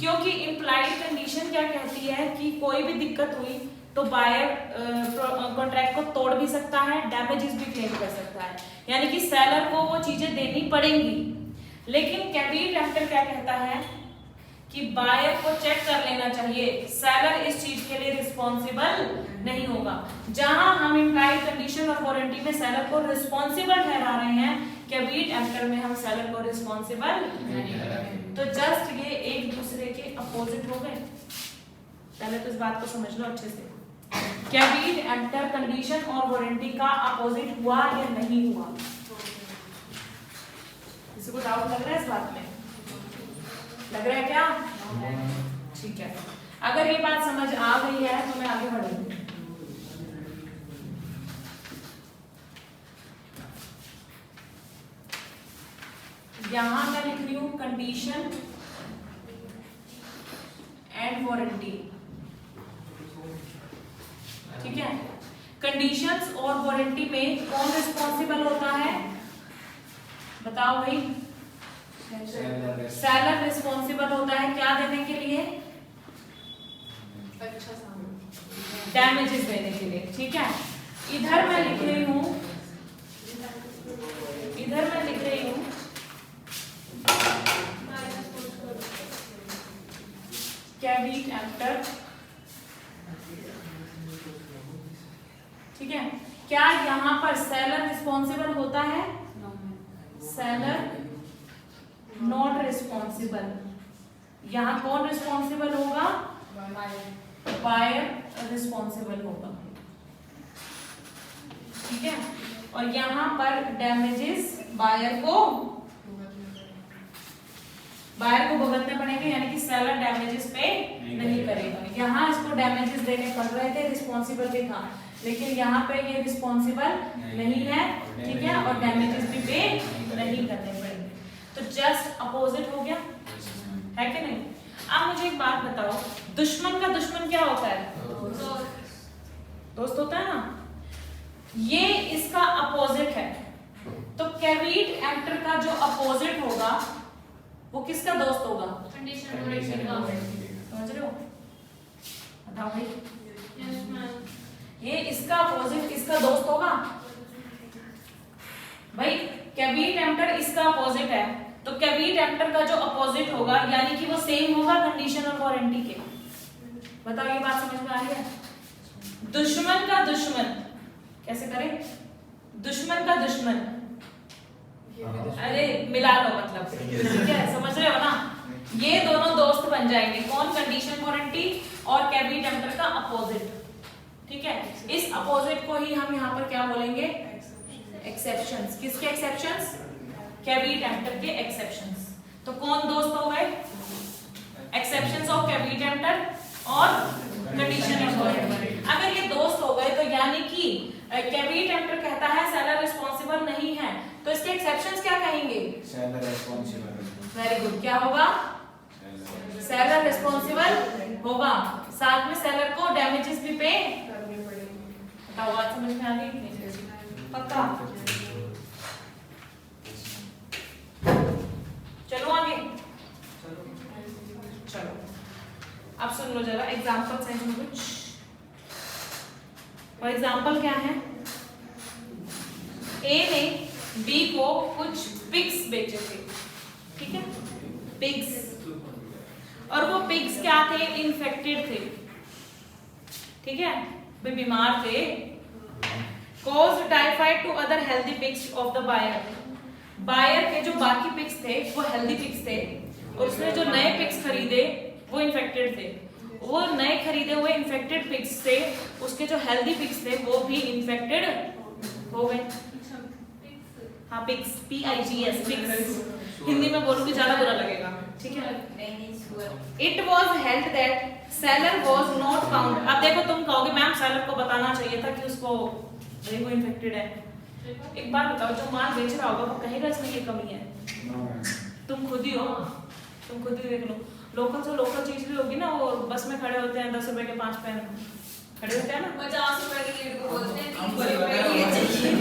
क्योंकि इम्प्लाइड कंडीशन क्या कहती है कि कोई भी दिक्कत हुई तो बायर कॉन्ट्रैक्ट को तोड़ भी सकता है, डैमेजेस भी क्लेम कर सकता है, यानी कि सेलर को वो चीजें देनी पड़ेंगी। लेकिन कैविटी टेम्पटर क्या कहता है कि बायर को चेक कर लेना चाहिए, सेलर इस चीज के लिए रिस्पॉन्सिबल नहीं होगा। जहां हम इम्प्लाइड कंडीशन और वारंटी में सेलर को रिस्पॉन्सिबल ठहरा रहे हैं, कैविटी टेम्पटर में हम सेलर को रिस्पॉन्सिबल नहीं। तो जस्ट ये एक दूसरे के अपोजिट हो गए। पहले तो इस बात को समझ लो अच्छे से, कैविटी टेम्पटर कंडीशन और वारंटी का अपोजिट हुआ या नहीं हुआ? किसी को डाउट लग रहा है इस बात में? लग रहा है क्या? ठीक है, अगर ये बात समझ आ गई है तो मैं आगे बढ़ूंगी। यहां मैं लिख रही हूं कंडीशन एंड वारंटी, ठीक है। कंडीशंस और वारंटी में कौन रिस्पॉन्सिबल होता है? बताओ भाई। सेलर रिस्पॉन्सिबल होता है क्या देने के लिए? अच्छा सामान। डैमेजेस देने के लिए, ठीक है। इधर मैं लिख रही हूं कैविट एम्प्टर, ठीक है। क्या यहाँ पर सेलर रिस्पॉन्सिबल होता है? Seller not responsible. यहाँ कौन रिस्पॉन्सिबल होगा? बायर रिस्पॉन्सिबल होगा, ठीक है। और यहाँ पर डैमेजेस बायर को भुगतने पड़ेंगे, यानी कि सेलर डैमेजेस पे नहीं करेगा। यहाँ इसको डैमेजेस देने पड़ रहे थे, रिस्पॉन्सिबल भी था, लेकिन यहाँ पे ये रिस्पॉन्सिबल नहीं है, ठीक है, और डैमेजेस भी पे नहीं करने पड़ेंगे। तो जस्ट अपोजिट हो गया, है कि नहीं? अब मुझे एक बात बताओ, दुश्मन का दुश्मन क्या होता है? दोस्त होता है ना। ये इसका अपोजिट है, तो कैविट एम्प्टर का जो अपोजिट होगा वो किसका दोस्त होगा? कंडीशनल वारंटी का। समझ रहे हो? बताओ भाई, यस मैम। ये इसका अपोजिट इसका दोस्त होगा भाई। कैविट एम्प्टर इसका अपोजिट है, तो कैविट एम्प्टर का जो अपोजिट होगा यानी कि वो सेम होगा कंडीशनल वारंटी के। बताओ ये बात समझ में आ रही है? दुश्मन का दुश्मन कैसे करें? दुश्मन का दुश्मन, अरे मिला लो, मतलब ठीक है, समझ रहे हो ना? ये दोनों दोस्त बन जाएंगे, कौन? कंडीशन वारंटी और कैविट एम्प्टर का अपोजिट, ठीक है। इस अपोजिट को ही हम यहाँ पर क्या बोलेंगे? एक्सेप्शंस। किसके एक्सेप्शंस? कैविट एम्प्टर के एक्सेप्शंस। तो कौन दोस्त हो गए? एक्सेप्शंस ऑफ कैविट एम्प्टर और कंडीशनल वारंटी। अगर ये दोस्त हो गए तो यानी कि कैविट एम्प्टर कहता है सेलर रिस्पॉन्सिबल नहीं है, तो इसके एक्सेप्शंस क्या कहेंगे? Seller responsible. Very good. क्या होगा? सेलर रिस्पॉन्सिबल होगा, साथ में सेलर को डैमेजेस भी पे करने पड़ेंगे। बताओ बात समझ में आ गई? पक्का? चलो आगे, चलो अब सुन लो जरा एग्जाम्पल सेंस में कुछ। फॉर एग्जाम्पल क्या है? ए ने बी को कुछ पिग्स बेचे थे, ठीक है, पिग्स, और वो पिग्स क्या थे? इन्फेक्टेड थे, ठीक है, वे बीमार थे। Caused typhoid to other healthy pigs of the buyer. Buyer के जो बाकी पिग्स थे वो हेल्दी पिग्स थे, और उसने जो नए पिग्स खरीदे वो इन्फेक्टेड थे। वो नए खरीदे हुए इन्फेक्टेड पिग्स से उसके जो हेल्दी पिग्स थे वो भी इन्फेक्टेड हो गए। हाँ, पिग्स, PIGS, पिग्स। हिंदी में बोलूंगी ज्यादा बुरा लगेगा, ठीक है। It was held that seller was not found. अब देखो, तुम कहोगे मैम सेलर को बताना चाहिए था कि उसको वो इन्फेक्टेड है। एक बार बताओ, जो माल बेच रहा होगा वो कहेगा इसमें ये कमी है? तुम खुद ही हो, तुम खुद ही देख लो। लोकल से लोकल चीज भी होगी ना, वो बस में खड़े होते हैं 10 रुपए के 5 पेन खड़े होते हैं ना, 50 रुपए की लीड को बोलते हैं 300 रुपए की ये चाहिए।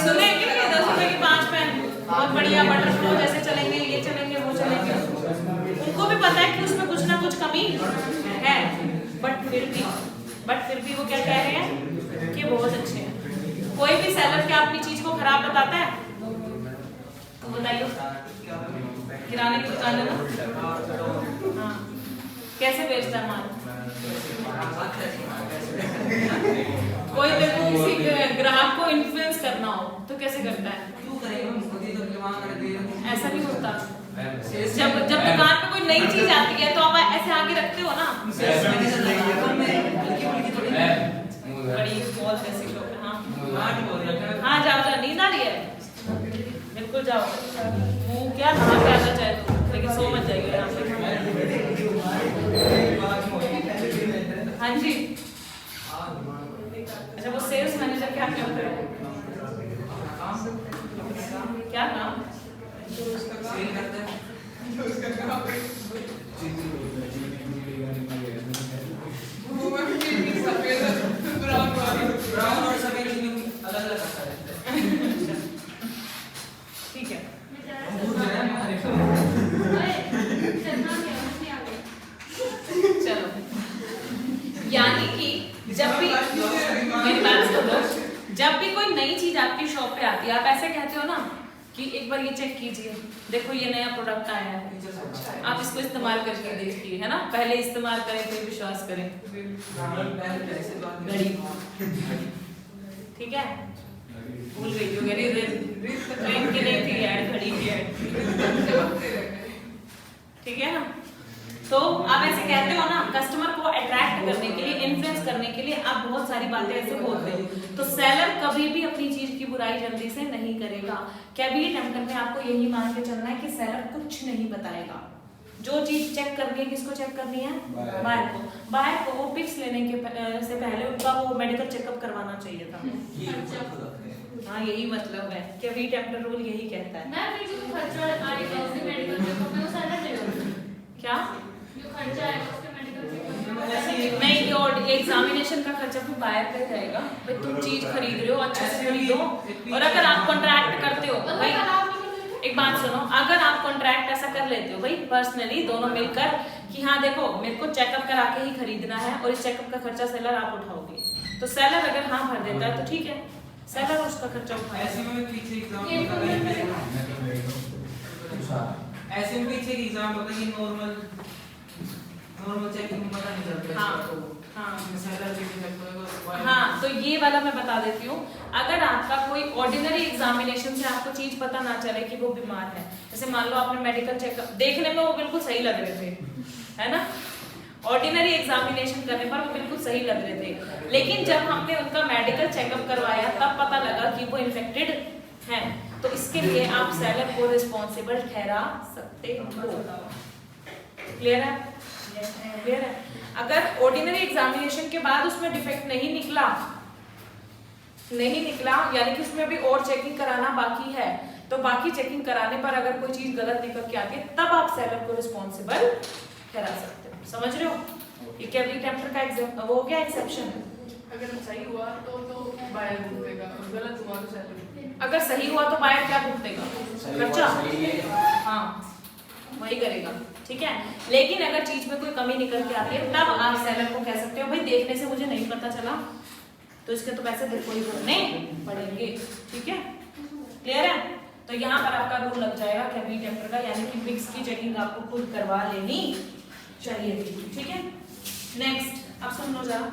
सुने कि नहीं? 10 रुपए के 5 पेन बहुत बढ़िया बटर फ्लो जैसे चलेंगे, ये चलेंगे, वो चलेंगे। उनको भी पता है कि उसमें कुछ ना कुछ कमी है, बट फिर भी वो क्या कह रहे हैं कि बहुत अच्छे हैं। कोई भी सेलर क्या अपनी चीज को खराब बताता है? तो बताइए, किराने की दुकान है ना, हाँ, कैसे बेचता है माल? कोई बिल्कुल किसी ग्राहक को इन्फ्लुएंस करना हो तो कैसे करता है? ऐसा नहीं होता। जब दुकान पे कोई नई चीज आती है तो आप ऐसे आगे रखते हो ना, बड़ी बहुत ऐसी लोग। हाँ जाओ, नींद आ रही है? बिल्कुल जाओ, मुंह क्या नहा के आना चाहे तो, लेकिन सो मत जाइए यहाँ पे। हाँ जी, अच्छा, वो सेल्स मैनेजर क्या करते हैं? क्या काम? ठीक है, चलो, यानी जब भी कोई नई चीज आपकी शॉप पे आती है आप ऐसे कहते हो ना कि एक बार ये चेक कीजिए, देखो ये नया प्रोडक्ट आया है, आप इसको इस्तेमाल करके देखिए, है ना, पहले इस्तेमाल करें फिर विश्वास करें। घड़ी, ठीक है, भूल गई हो ट्रेन की नहीं थी ऐड, घड़ी की ऐड, ठीक है ना। तो आप ऐसे कहते हो ना, कस्टमर को अट्रैक्ट करने के लिए, इन्फ्लुएंस करने के लिए आप बहुत सारी बातें ऐसे बोलते हो। तो सेलर कभी भी अपनी चीज की बुराई जल्दी से नहीं करेगा। कैबिनेट टेम्पल में आपको यही मान के चलना है कि सेलर कुछ नहीं बताएगा। जो चीज चेक करनी है, किसको चेक करनी है? बायर को। बायर को वो पिक्स लेने के से पहले उनका वो मेडिकल चेकअप करवाना चाहिए था। हाँ, यही मतलब है, कैबिनेट टेम्पल रूल यही कहता है। मैं फिर जो खर्चा आएगा उसके मेडिकल चेकअप में वो सेलर देगा क्या? जो खर्चा आएगा उसके मेडिकल चेकअप में नहीं, और एग्जामिनेशन का खर्चा भी बायर पे रहेगा। भाई तुम चीज खरीद रहे हो, अच्छे से खरीदो। और अगर आप कॉन्ट्रैक्ट करते हो भाई, एक बात सुनो, अगर आप कॉन्ट्रैक्ट ऐसा कर लेते हो भाई पर्सनली दोनों मिलकर कि हाँ देखो मेरे को चेकअप करा के ही खरीदना है और इस चेकअप का खर्चा सेलर आप उठाओगे, तो सेलर अगर हाँ भर देता है तो ठीक है, सेलर उसका खर्चा उठाएगा। ऐसे में पीछे एग्जाम ऐसे में पीछे एग्जाम होता है कि नॉर्मल चेकिंग पता नहीं चलता। हाँ, सेलर चेकिंग करता है। हाँ, तो ये वाला मैं बता देती हूँ। अगर आपका कोई ऑर्डिनरी एग्जामिनेशन से आपको चीज पता ना चले कि वो बीमार है, जैसे मान लो आपने मेडिकल चेकअप, देखने में वो बिल्कुल सही लग रहे थे, है ना, ऑर्डिनरी एग्जामिनेशन करने पर वो बिल्कुल सही लग रहे थे, लेकिन जब हमने उनका मेडिकल चेकअप करवाया तब पता लगा कि वो इन्फेक्टेड हैं, तो इसके लिए आप सेलर को रिस्पॉन्सिबल ठहरा सकते हो। क्लियर है? क्लियर है? अगर ऑर्डिनरी एग्जामिनेशन के बाद उसमें डिफेक्ट नहीं निकला यानी कि उसमें भी और चेकिंग कराना बाकी है, तो बाकी चेकिंग कराने पर अगर कोई चीज गलत निकल के आती है तब आप सेलर को रिस्पॉन्सिबल ठहरा सकते हो। समझ रहे हो? ये कैबिनेट टेम्पल का वो क्या एक्सेप्शन है? अगर सही हुआ तो बायर भुगतेगा, गलत हुआ तो सेलर। अगर सही हुआ तो बायर क्या भुगतेगा? खर्चा। हाँ, वही करेगा, ठीक है। लेकिन अगर चीज में कोई कमी निकल के आती है तब आप सेलर को कह सकते हो भाई देखने से मुझे नहीं पता चला, तो इसके तो पैसे देखो ही भरने पड़ेंगे, ठीक है। क्लियर है? तो यहाँ पर आपका रूल लग जाएगा कैबिनेट टेम्पल का, यानी कि पिक्स की चेकिंग आपको खुद करवा लेनी चाहिए थी, ठीक है। नेक्स्ट, अब सुन लो जरा,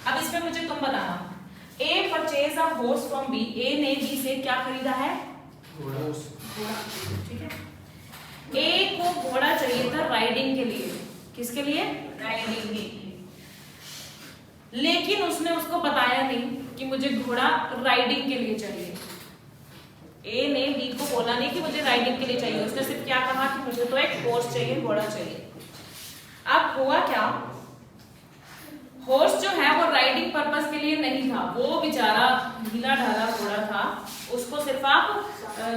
अब इसमें मुझे तुम बताना, A purchase a horse from B, A ने बी से क्या खरीदा है? घोड़ा, ठीक है। ए को घोड़ा चाहिए था राइडिंग के लिए, किसके लिए? राइडिंग के लिए, लेकिन उसने उसको बताया नहीं कि मुझे घोड़ा राइडिंग के लिए चाहिए। ए ने बी को बोला नहीं कि मुझे राइडिंग के लिए चाहिए, उसने सिर्फ क्या कहा कि मुझे तो एक हॉर्स चाहिए, घोड़ा चाहिए। अब हुआ क्या, हॉर्स जो है वो राइडिंग पर्पस के लिए नहीं था, वो बेचारा ढीला ढाला घोड़ा था, उसको सिर्फ आप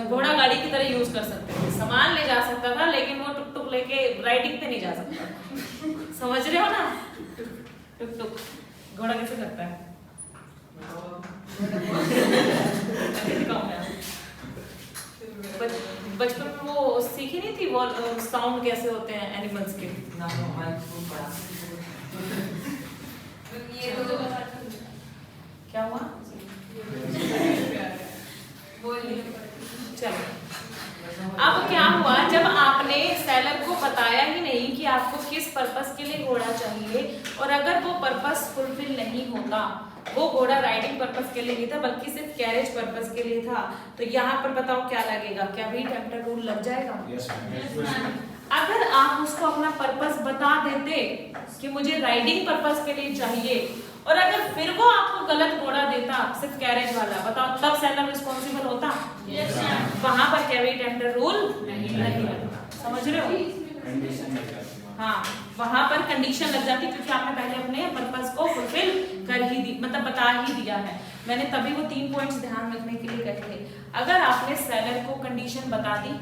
घोड़ा गाड़ी की तरह यूज कर सकते थे, सामान ले जा सकता था, लेकिन वो टुक टुक लेके राइडिंग पे नहीं जा सकता। समझ रहे हो ना? टुक टुक घोड़ा कैसे करता है? बचपन में वो सीखी नहीं थी वो साउंड कैसे होते हैं एनिमल्स के? ये तो क्या हुआ? बोलिए। चलो, अब क्या हुआ, जब आपने सेलर को बताया ही नहीं कि आपको किस पर्पस के लिए घोड़ा चाहिए, और अगर वो पर्पस फुलफिल नहीं होता, वो घोड़ा राइडिंग पर्पस के लिए नहीं था बल्कि सिर्फ कैरेज पर्पस के लिए था, तो यहाँ पर बताओ क्या लगेगा? क्या भी टेम्पटर रूल लग जाएगा? अगर आप उसको अपना पर्पस बता देते कि मुझे राइडिंग पर्पस के लिए चाहिए, और अगर फिर वो आपको गलत घोड़ा देता सिर्फ कैरेज वाला, बताओ तब सेलर रिस्पॉन्सिबल होता? वहां पर कैबिनेट टेम्पटर रूल नहीं लगता। समझ रहे हो? हाँ, वहां पर कंडीशन लग जाती, क्योंकि आपने पहले अपने पर्पस को फुलफिल कर ही दी, मतलब बता ही दिया है। मैंने तभी वो 3 पॉइंट्स ध्यान रखने के लिए कहे थे। अगर आपने सेलर को कंडीशन बता दी,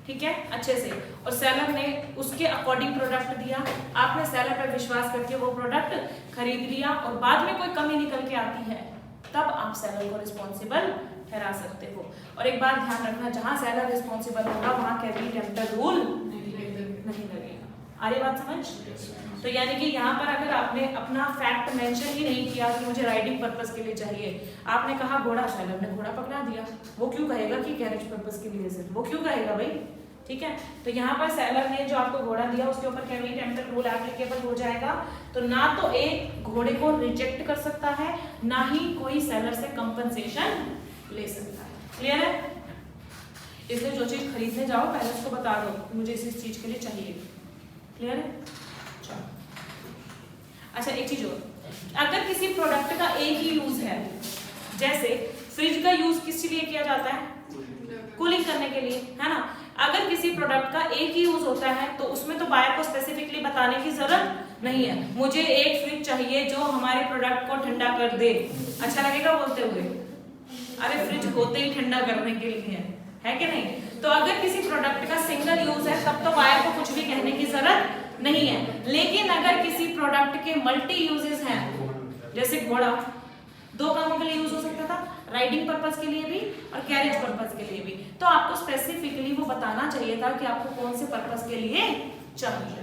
ठीक है, अच्छे से, और सेलर ने उसके अकॉर्डिंग प्रोडक्ट दिया, आपने सेलर पर विश्वास करके वो प्रोडक्ट खरीद लिया, और बाद में कोई कमी निकल के आती है, तब आप सेलर को रिस्पॉन्सिबल ठहरा सकते हो। और एक बात ध्यान रखना, जहां सेलर रिस्पॉन्सिबल होगा वहां कैबिनेट टेम्पटर रूल नहीं लगेगा। आ रही बात समझ? तो यानी कि यहाँ पर अगर आपने अपना फैक्ट मेंशन ही नहीं किया कि मुझे राइडिंग पर्पस के लिए चाहिए, आपने कहा घोड़ा, सेलर ने घोड़ा पकड़ा दिया, वो क्यों कहेगा कि कैरेज पर्पस के लिए सिर्फ, वो क्यों कहेगा भाई? ठीक है, तो यहाँ पर सेलर ने जो आपको घोड़ा दिया उसके ऊपर कैविट एम्प्टर रूल एप्लीकेबल हो जाएगा। तो ना तो एक घोड़े को रिजेक्ट कर सकता है, ना ही कोई सेलर से कंपनसेशन ले सकता है। क्लियर है? इसलिए जो चीज खरीदने जाओ पहले उसको बता दो मुझे इस चीज के लिए चाहिए। क्लियर है? अच्छा एक चीज और, अगर किसी प्रोडक्ट का एक ही यूज है, जैसे फ्रिज का यूज किस लिए किया जाता है? कूलिंग करने के लिए, है ना? अगर किसी प्रोडक्ट का एक ही यूज होता है तो उसमें तो बायर को स्पेसिफिकली बताने की जरूरत नहीं है, मुझे एक फ्रिज चाहिए जो हमारे प्रोडक्ट को ठंडा कर दे। अच्छा लगेगा बोलते हुए? अरे फ्रिज होते ही ठंडा करने के लिए है कि नहीं? तो अगर किसी प्रोडक्ट का सिंगल यूज है तब तो बायर को कुछ भी कहने की जरूरत नहीं है। लेकिन अगर किसी प्रोडक्ट के मल्टी यूजेस हैं, जैसे घोड़ा 2 कामों के लिए यूज हो सकता था, राइडिंग पर्पस के लिए भी और कैरेज पर्पस के लिए भी, तो आपको स्पेसिफिकली वो बताना चाहिए था कि आपको कौन से पर्पस के लिए चाहिए।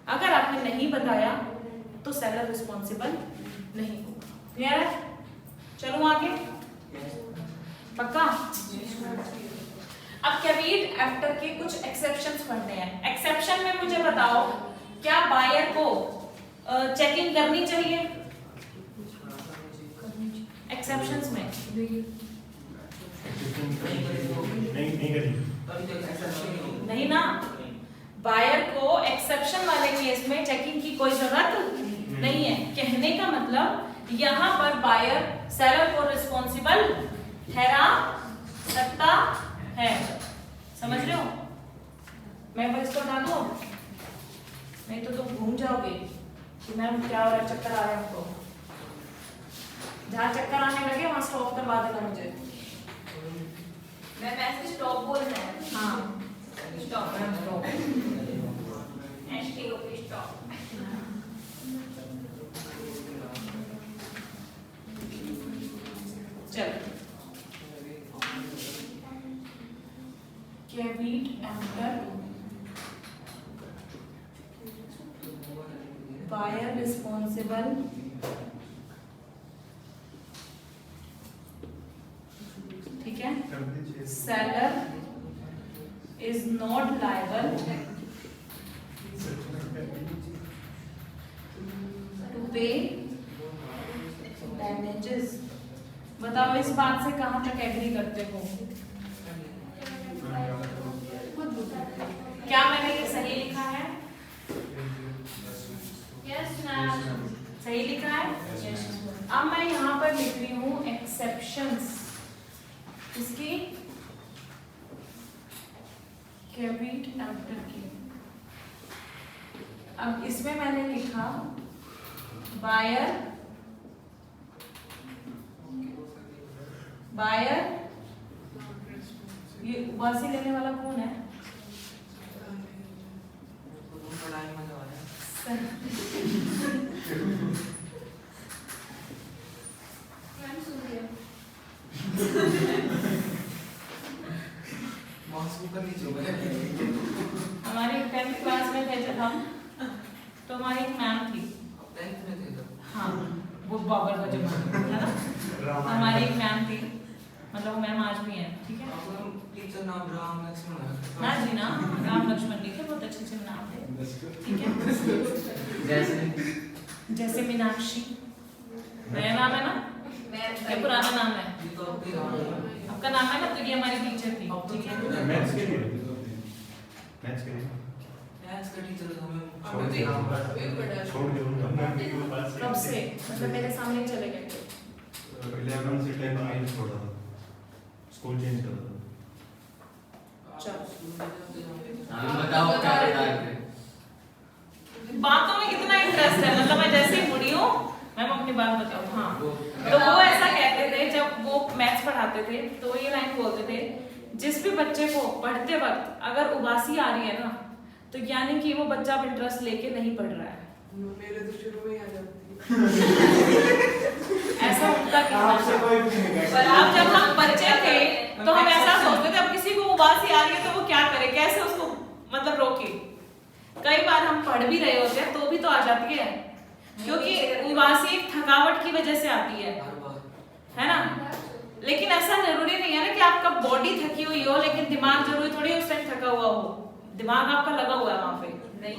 अगर आपने नहीं बताया तो सेलर रिस्पॉन्सिबल नहीं होगा। क्लियर है? चलो आगे, पक्का? अब कैविट एम्प्टर के कुछ एक्सेप्शंस पढ़ने हैं। एक्सेप्शन में मुझे बताओ, क्या बायर को चेकिंग करनी चाहिए? एक्सेप्शंस में नहीं करी। नहीं ना, बायर को एक्सेप्शन वाले केस में चेकिंग की कोई जरूरत नहीं है। कहने का मतलब यहाँ पर बायर सेलर को रिस्पॉन्सिबल ठहरा सकता है। समझ रहे हो? मैं बस इसको हटा दूं, नहीं तो तुम घूम जाओगे कि मैम क्या हो रहा है, चक्कर आ रहे हैं हमको। जहाँ चक्कर आने लगे वहाँ स्टॉप करवा देना मुझे। मैं मैसेज स्टॉप बोलना है। हाँ स्टॉप स्टॉप। STOP stop. चलो, कैविट एम्प्टर बायर रिस्पॉन्सिबल ठीक है, seller is not liable to pay damages। बताओ इस बात से कहां तक एग्री करते हो? क्या मैंने ये सही लिखा है? Yes ma'am. सही लिखा है? अब मैं यहाँ पर लिख रही हूँ एक्सेप्शंस इसकी, कैविट एम्प्टर की। अब इसमें मैंने लिखा बायर ये उबासी लेने वाला कौन है? मैम सुन लिया। हमारी 10th क्लास में थे जब हम, तो हमारी एक मैम थी। हाँ वो बाबर का जमाना है ना। हमारी एक मैम थी, मतलब वो मैम आज भी है, ठीक है? टीचर नाम राम लक्ष्मण है। ना जी ना, राम लक्ष्मण नहीं थे, बहुत अच्छे अच्छे नाम थे, ठीक है? जैसे मीनाक्षी, नया नाम है ना, ये पुराना नाम है, आपका नाम है ना, तो ये हमारी टीचर थी, ठीक है? मैथ्स के लिए मैथ्स के लिए मैथ्स का टीचर हमें छोड़ दिया कब से? मतलब मेरे सामने ही चले गए थे। 11 से 10 में ही छोड़ा था, स्कूल चेंज कर था। बताओ क्या बता रहे थे? बातों में कितना इंटरेस्ट है, मतलब मैं जैसे ही मुड़ी हूँ मैम अपनी बात बताओ। हाँ, तो वो ऐसा कहते थे जब वो मैथ्स पढ़ाते थे तो ये लाइन बोलते थे, जिस भी बच्चे को पढ़ते वक्त अगर उबासी आ रही है ना, तो यानी कि वो बच्चा अब इंटरेस्ट लेके नहीं पढ़ रहा है। मेरे तो शुरू में ही आ जाती ऐसा उनका कहना है। पर अब जब हम बच्चे थे तो हम ऐसा सोचते थे अब किसी को उबासी आ रही है तो वो क्या करे, कैसे उसको मतलब रोके। कई बार हम पढ़ भी रहे होते हैं तो भी तो आ जाती है, क्योंकि उबासी थकावट की वजह से आती है ना। लेकिन ऐसा जरूरी नहीं है ना कि आपका बॉडी थकी हुई हो लेकिन दिमाग जरूरी थोड़ी उस टाइम थका हुआ हो, दिमाग आपका लगा हुआ है वहां पे, नहीं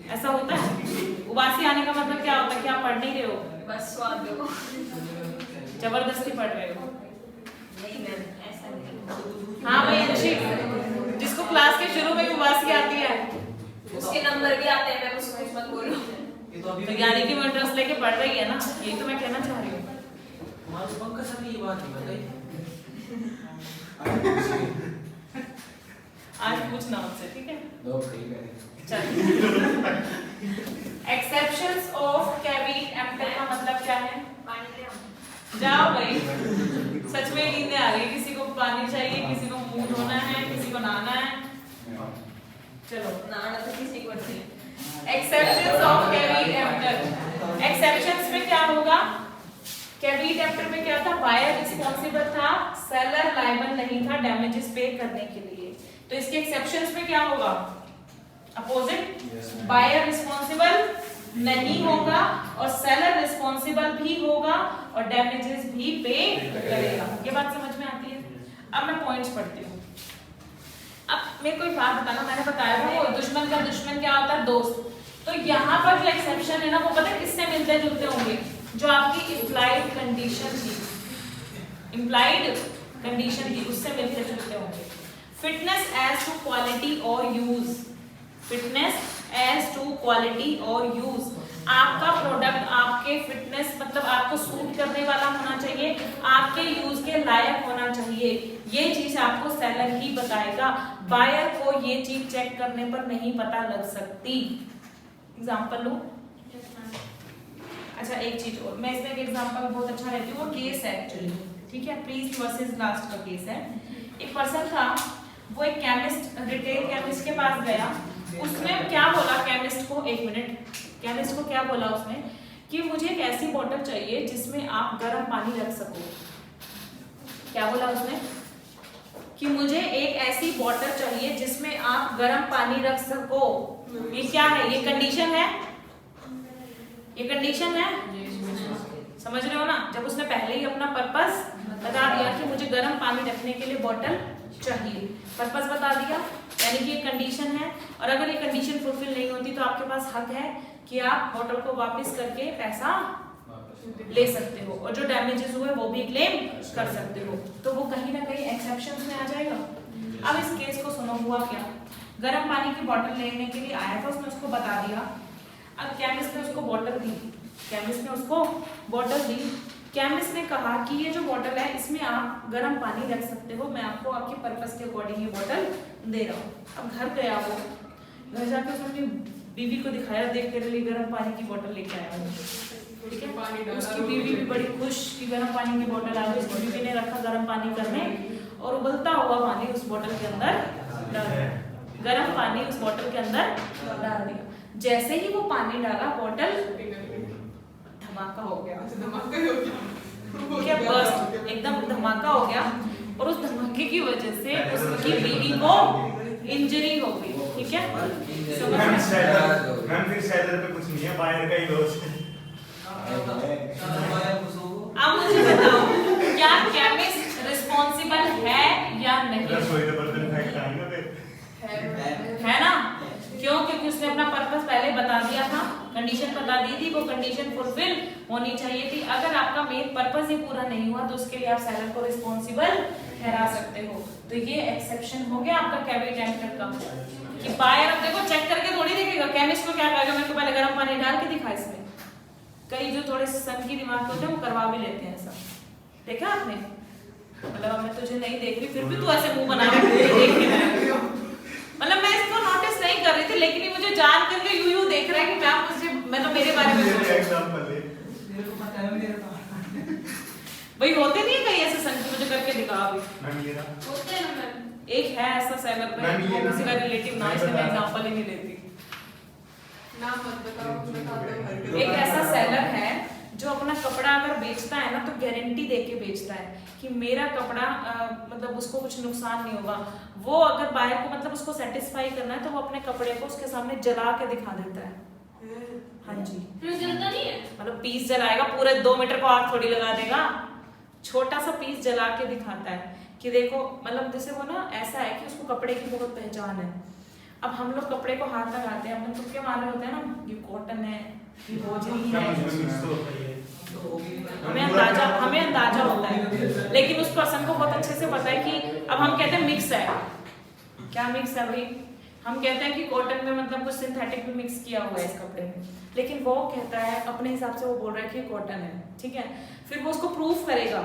ऐसा होता है। उबासी आने का मतलब क्या होता है कि आप पढ़ नहीं रहे हो, बस स्वाद दो। जबरदस्ती पढ़ रहे हो। नहीं मैम, ऐसा नहीं। हाँ भाई अच्छी, जिसको क्लास के शुरू में उबासी आती है उसके नंबर भी आते हैं, मैं उसको कुछ मत बोलो। तो यानी कि वो इंटरेस्ट लेके पढ़ रही है ना, यही तो मैं कहना चाह रही हूँ। पंकज सर ने ये बात नहीं बताई। आज पूछना उनसे, ठीक है? दो ठीक है। चलिए, एक्सेप्शंस ऑफ कैविट एम्प्टर का मतलब क्या है? पानी ले आओ। जाओ भाई, सच में नींद आ गई। किसी को पानी चाहिए, किसी को मुंह धोना है, किसी को नहाना है। चलो, नहाना तो किसी को नहीं। Exceptions of caveat emptor. Exceptions में क्या होगा? कैविट एम्प्टर में क्या था? बायर रिस्पॉन्सिबल था, सेलर लायबल नहीं था डैमेजेस पे करने के लिए। तो इसके एक्सेप्शंस में क्या होगा? अपोजिट, बायर रिस्पॉन्सिबल नहीं होगा और सेलर रिस्पॉन्सिबल भी होगा और डैमेजेस भी पे करेगा। ये बात समझ में आती है? अब मैं पॉइंट्स पढ़ती हूँ। अब मेरे को एक बात बताना, मैंने बताया था वो दुश्मन का दुश्मन क्या होता है? दोस्त। तो यहाँ पर जो एक्सेप्शन है ना, वो पता है किससे मिलते जुलते होंगे? जो आपकी इम्प्लाइड कंडीशन थी, इम्प्लाइड कंडीशन थी, उससे मिलते जुलते होंगे। फिटनेस एज टू क्वालिटी और use, fitness as to quality और यूज, आपका प्रोडक्ट आपके फिटनेस मतलब आपको सूट करने वाला होना चाहिए, आपके यूज के लायक होना चाहिए। ये चीज आपको सेलर ही बताएगा, बायर को ये चीज चेक करने पर नहीं पता लग सकती। एग्जांपल लूं? अच्छा एक चीज और, मैं इसमें एक एग्जांपल बहुत अच्छा लेती हूँ, वो केस है एक्चुअली, ठीक है? प्लीज वर्सेस लास्ट का केस है। एक पर्सन था, वो एक केमिस्ट, रिटेल केमिस्ट के पास गया। उसने क्या बोला केमिस्ट को? एक मिनट, केमिस्ट को क्या बोला उसने? कि मुझे एक ऐसी बोतल चाहिए जिसमें आप गर्म पानी रख सको। क्या बोला उसने? कि मुझे एक ऐसी बोतल चाहिए जिसमें आप गर्म पानी रख सको। ये क्या है? ये कंडीशन है, ये कंडीशन है, समझ रहे हो ना? जब उसने पहले ही अपना पर्पस बता दिया कि मुझे गर्म पानी रखने के लिए बोतल चाहिए, पर्पस बता दिया, यानी कि ये कंडीशन है। और अगर ये कंडीशन फुलफिल नहीं होती तो आपके पास हक है कि आप बोतल को वापस करके पैसा ले सकते हो और जो डैमेजेस हुए वो भी क्लेम कर सकते हो। तो वो कहीं ना कहीं एक्सेप्शंस में आ जाएगा। अब इस केस को सुनो, हुआ क्या? गर्म पानी की बोतल लेने के लिए आया था, उसने उसको बता दिया। अब केमिस्ट ने उसको बोतल दी, केमिस्ट ने उसको बोतल दी। केमिस्ट ने कहा कि ये जो बोतल है इसमें आप गर्म पानी रख सकते हो, मैं आपको आपके पर्पस के अकॉर्डिंग ये बोतल दे रहा हूँ। अब घर गया वो, घर जाके उसने अपनी बीवी को दिखाया, देख तेरे लिए गर्म पानी की बोतल लेके आया हूँ, ठीक है? उसकी बीवी भी बड़ी खुश कि गर्म पानी की बोतल आ गई। उसकी बीवी ने रखा गर्म पानी करने और उबलता हुआ पानी उस बोतल के अंदर डाल दिया, गर्म पानी उस बोतल के अंदर डाल दिया। जैसे ही वो पानी डाला, बोतल धमाका हो गया, बर्स्ट, एकदम धमाका हो गया और उस धमाके की वजह से उसकी बीवी को इंजरी हो गई, ठीक है? मैम फिर सेलर पे कुछ नहीं है, बायर का ही लॉस है। अब मुझे बताओ, क्या केमिस्ट रिस्पॉन्सिबल है या नहीं? बर्तन फेंकता है ना फिर, है ना? क्यों? क्योंकि उसने अपना पर्पस पहले बता दिया था, कंडीशन बता दी थी, वो कंडीशन फुलफिल होनी चाहिए थी। अगर आपका मेन पर्पस ही पूरा नहीं हुआ तो उसके लिए आप सेलर को रिस्पॉन्सिबल ठहरा सकते हो। तो ये एक्सेप्शन हो गया आपका कैविट एम्प्टर का, कि बायर अब देखो चेक करके थोड़ी देखेगा, केमिस्ट को क्या कहेगा मेरे को पहले गर्म पानी डाल के दिखा इसमें। कई जो थोड़े सन की दिमाग होते हैं वो करवा भी लेते हैं ऐसा, देखा आपने? मतलब मैं तुझे नहीं देख रही फिर भी तू ऐसे मुंह बना रही, मतलब मैं इसको नोटिस नहीं कर रही थी लेकिन ये मुझे जान करके यूं देख रहा है कि मैम मुझे, मैं तो मेरे बारे में सोच रही भाई। होते नहीं है कहीं ऐसे सन की, मुझे करके दिखा अभी। होते हैं मैम। एक है ऐसा सेलर पे, वो किसी का रिलेटिव ना, इसलिए मैं एग्जांपल ही नहीं लेती। नाम मत बताओ, बता दो। एक ऐसा सेलर है जो अपना कपड़ा अगर बेचता है ना तो गारंटी दे के बेचता है कि मेरा कपड़ा मतलब उसको कुछ नुकसान नहीं होगा। वो अगर बायर को मतलब उसको सेटिस्फाई करना है तो वो अपने कपड़े को उसके सामने जला के दिखा देता है। हाँ जी, फिर जलता नहीं है। मतलब पीस जलाएगा, पूरे 2 मीटर को आग थोड़ी लगा देगा, छोटा सा पीस जला के दिखाता है कि देखो, मतलब जैसे वो ना ऐसा है कि उसको कपड़े की बहुत पहचान है। अब हम लोग कपड़े को हाथ लगाते हैं, हम लोग तुक्के मार रहे होते हैं ना, ये कॉटन है, ये होजरी है, हमें अंदाजा होता है, लेकिन उस पर्सन को बहुत अच्छे से पता है कि अब हम कहते हैं मिक्स है, क्या मिक्स है भाई, हम कहते हैं कि कॉटन में मतलब कुछ सिंथेटिक भी मिक्स किया हुआ है इस कपड़े में, लेकिन वो कहता है अपने हिसाब से, वो बोल रहा है कि कॉटन है, ठीक है। फिर वो उसको प्रूफ करेगा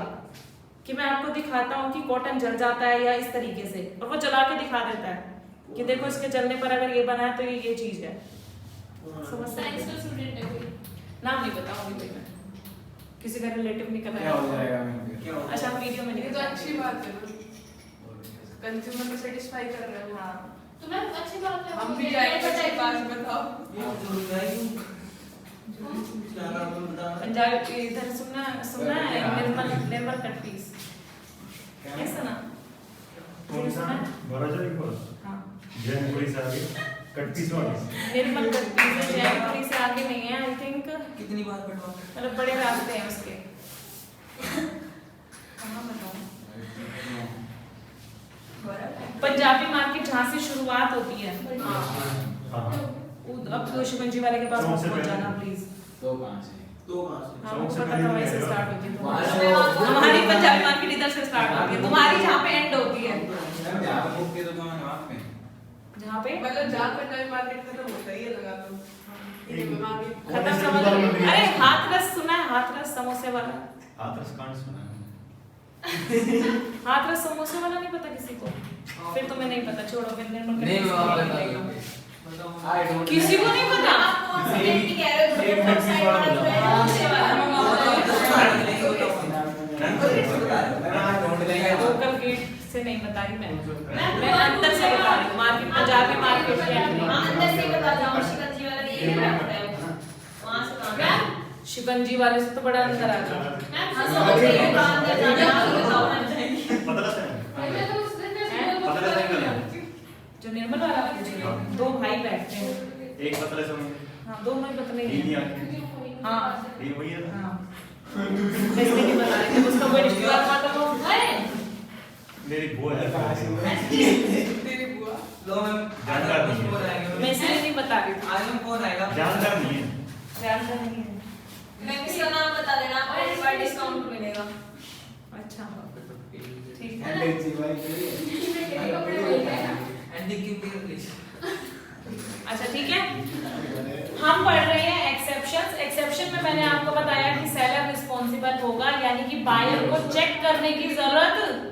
कि मैं आपको दिखाता हूँ कि कॉटन जल जाता है या इस तरीके से, और वो जला के दिखा देता है कि देखो इसके जलने पर अगर ये बना है तो ये चीज है। साइंस का स्टूडेंट है कोई। नाम नहीं बताऊंगी भाई मैं, किसी का रिलेटिव निकल क्या हो जाएगा क्या होगा? अच्छा, हम वीडियो में ये नहीं तो अच्छी बात है, कंज्यूमर को सेटिस्फाई कर रहे हो। हाँ, तो मैम अच्छी बात है। हम भी जाएंगे अच्छी बात बताओ। पंजाब इधर सुनना है, निर्मल कट पीस, क्या सुना? कौन सा? सुना? बराबर ही बोल। हाँ, जैनपुरी से आगे कट पीस वाले। निर्मल कट पीस है, जयपुरी से आगे नहीं है आई थिंक, कितनी बार कटवा? मतलब बड़े रास्ते हैं उसके। कहाँ बताऊँ? पंजाबी मार्केट जहाँ से शुरुआत होती है, अब तो शिवंजी वाले के पास चौक से पहुंच जाना पहले। प्लीज। तो कहाँ से? तो कहाँ से? हाँ, चौक मुझे से पता पहले था वहीं से नहीं स्टार्ट होती है वहाँ तुम्हारी। से- हमारी पंजाबी मार्केट इधर से स्टार्ट होती है, तुम्हारी जहाँ पे एंड होती है। मैम, यहाँ पे बुक की दुकान है, वहाँ पे। जहाँ पे मतलब जहाँ पंजाबी मार्केट खत्म होता है ये लगा दो। खत्म समझ लो। अरे हाथरस सुना है, हाथरस समोसे वाला? हाथरस कांड सुना है। हाथरस समोसे वाला नहीं पता किसी को? फिर तुम्हें नहीं पता, छोड़ो, फिर निर्मल कट नहीं, पीस वो आप नहीं बता मिलेगा। दो। I don't किसी को नहीं पता? आप कौन सी डेट की कह रहे हो? एक मिनट साइड वाला जो है, कौन से वाला? Ma'am, I don't like it. Local gate से नहीं बता रही मैं अंदर से बता रही हूँ, मार्केट पंजाबी मार्केट के अंदर। हाँ, अंदर से बता जाओ, शिकंजी वाला ये रखता है वहाँ से कहाँ गया? शिकंजी वाले से तो बड़ा अंदर आ गया। हाँ, समझ गई, ये कहाँ अंदर जाना है, बताओ ना जाएंगे। पता लगा है? पहले तो उस दिन हैं? मैं पता लगा है? जो निर्मल वाला पूछ रही है, 2 भाई बैठते हैं। एक पतले समझ। हाँ, 2 भाई पतले ये हैं। आके हाँ, ये वही है ना? हाँ। मैं इसलिए नहीं बता रही थी, उसका कोई रिश्तेदार माता को है। मेरी बुआ है। तेरी बुआ। लो मैम, जानकार नहीं है। कौन आएगा? मैं इसलिए नहीं बता रही थी, आज में कौन आएगा? जानकार नहीं है। जानता नहीं है। मैं किसी का नाम बता देना, आपको एक बार डिस्काउंट मिलेगा। अच्छा, ठीक है। And it's very clear. Andy की प्लीज। अच्छा, ठीक है। हम पढ़ रहे हैं एक्सेप्शंस। एक्सेप्शन में मैंने आपको बताया कि सेलर रिस्पॉन्सिबल होगा, यानी कि बायर को चेक करने की जरूरत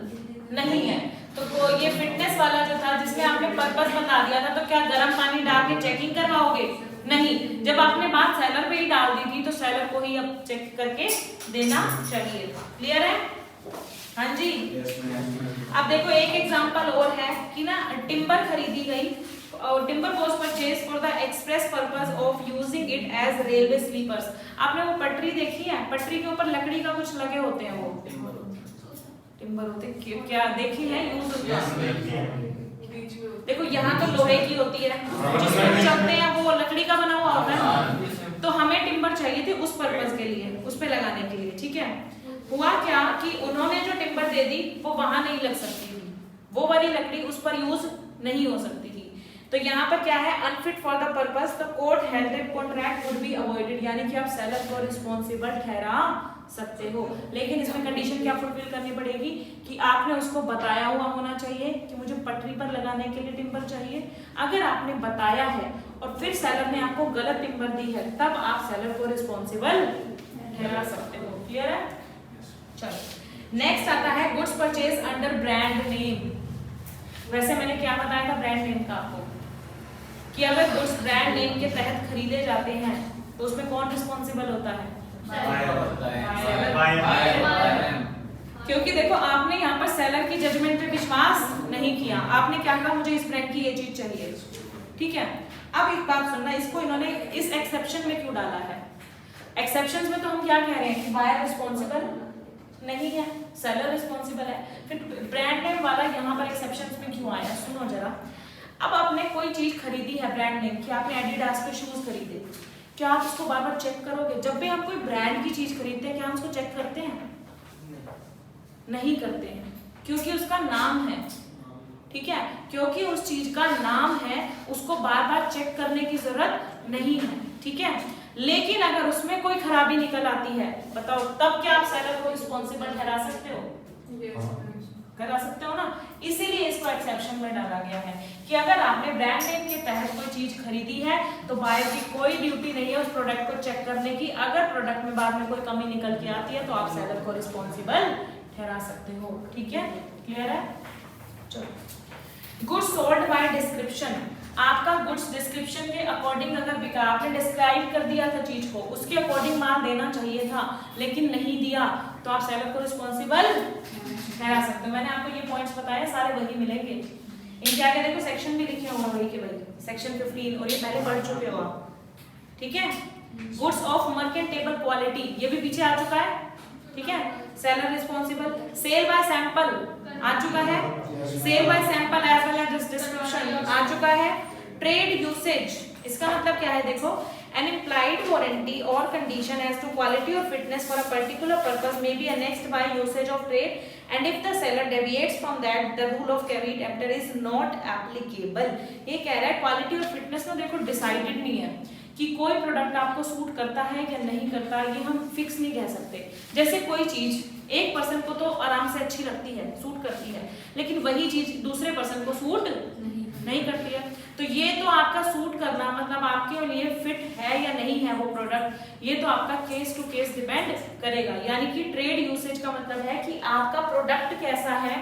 नहीं है। तो ये फिटनेस वाला जो था, जिसमें आपने पर्पस बता दिया था, तो क्या गर्म पानी डाल के चेकिंग करवाओगे? नहीं। जब आपने बात सेलर पे ही डाल दी थी, तो सेलर को ही अब चेक करके देना चाहिए। क्लियर है? हाँ जी। Yes, ma'am. अब देखो, एक एग्जांपल और है कि ना, टिम्बर खरीदी गई और timber was purchase for the express purpose of using it as railway sleepers. आपने वो पटरी देखी है? पटरी के ऊपर लकड़ी का कुछ लगे होते हैं, वो टिम्बर होते हैं, क्या देखी है? यूज होता है। देखो, यहाँ तो लोहे की होती है, जिसमें चलते हैं वो लकड़ी का बना हुआ होता है। तो हमें टिम्बर चाहिए थी उस पर्पस के लिए, उस पे लगाने के लिए, ठीक है। हुआ क्या कि उन्होंने जो टिम्बर दे दी वो वहां नहीं लग सकती थी, वो वाली लकड़ी उस पर यूज नहीं हो सकती थी। तो यहाँ पर क्या है? Unfit for the purpose the court held that contract would be avoided, यानी कि आप सेलर को रिस्पॉन्सिबल ठहरा सकते हो। लेकिन इसमें कंडीशन क्या फुलफिल करनी पड़ेगी कि आपने उसको बताया हुआ होना चाहिए कि मुझे पटरी पर लगाने के लिए टिम्बर चाहिए। अगर आपने बताया है और फिर सेलर ने आपको गलत टिम्बर दी है, तब आप सेलर को रिस्पॉन्सिबल ठहरा सकते हो। क्लियर है? चलो, नेक्स्ट आता है goods purchase under brand name. वैसे मैंने क्या बताया था ब्रांड नेम का आपको, कि अगर गुड्स ब्रांड नेम के तहत खरीदे जाते हैं तो उसमें कौन रिस्पॉन्सिबल होता है? क्योंकि देखो, आपने यहाँ पर सेलर की जजमेंट पे विश्वास नहीं किया, आपने क्या कहा? मुझे इस ब्रांड की ये चीज चाहिए, ठीक है। अब एक बात सुनना, इसको इन्होंने इस एक्सेप्शन में क्यों डाला है? एक्सेप्शंस में तो हम क्या कह रहे हैं कि बायर रिस्पॉन्सिबल नहीं है, सेलर रिस्पॉन्सिबल है। फिर ब्रांड नेम वाला यहाँ पर एक्सेप्शंस में क्यों आया, सुनो जरा। अब आपने कोई चीज खरीदी है ब्रांड नेम की, आपने एडिडास के शूज खरीदे, क्या आप उसको बार बार चेक करोगे? जब भी हम कोई ब्रांड की चीज खरीदते हैं क्या हम उसको चेक करते हैं? नहीं करते हैं, क्योंकि उसका नाम है, ठीक है, क्योंकि उस चीज का नाम है, उसको बार बार चेक करने की जरूरत नहीं है, ठीक है। लेकिन अगर उसमें कोई खराबी निकल आती है, बताओ तब क्या आप सेलर को रिस्पॉन्सिबल ठहरा सकते हो? करा सकते हो ना। इसीलिए इसको एक्सेप्शन में डाला गया है कि अगर आपने ब्रांड नेम के तहत कोई चीज खरीदी है तो बायर की कोई ड्यूटी नहीं है उस प्रोडक्ट को चेक करने की। अगर प्रोडक्ट में बाद में कोई कमी निकल के आती है तो आप सेलर को रिस्पॉन्सिबल ठहरा सकते हो, ठीक है, क्लियर है। चलो, गुड्स सोल्ड बाय डिस्क्रिप्शन, आपका गुड्स डिस्क्रिप्शन के अकॉर्डिंग अगर बिका, आपने डिस्क्राइब कर दिया था चीज को, उसके अकॉर्डिंग माल देना चाहिए था लेकिन नहीं दिया, तो आप सेलर को रिस्पॉन्सिबल ठहरा सकते हो। मैंने आपको ये पॉइंट्स बताए, सारे वही मिलेंगे। इनके आगे देखो सेक्शन भी लिखे हुए वही के वही, सेक्शन 15, और ये पहले पढ़ चुके हो आप, ठीक है। गुड्स ऑफ मर्केंटेबल क्वालिटी, ये भी पीछे आ चुका है, ठीक है, seller responsible. Sale by sample आ चुका है, sale by sample as well as description आ चुका है। ट्रेड यूसेज, इसका मतलब क्या है देखो, an implied warranty or condition as to quality or fitness for a particular purpose may be annexed by usage of trade, and if the seller deviates from that the rule of caveat emptor is not applicable। ये कह रहा है quality और fitness में देखो decided नहीं है कि कोई प्रोडक्ट आपको सूट करता है या नहीं करता, ये हम फिक्स नहीं कह सकते। जैसे कोई चीज एक पर्सन को तो आराम से अच्छी लगती है, सूट करती है, लेकिन वही चीज दूसरे पर्सन को सूट नहीं करती है, तो ये तो आपका सूट करना मतलब आपके लिए फिट है या नहीं है वो प्रोडक्ट, ये तो आपका केस टू केस डिपेंड करेगा। यानी कि ट्रेड यूसेज का मतलब है कि आपका प्रोडक्ट कैसा है,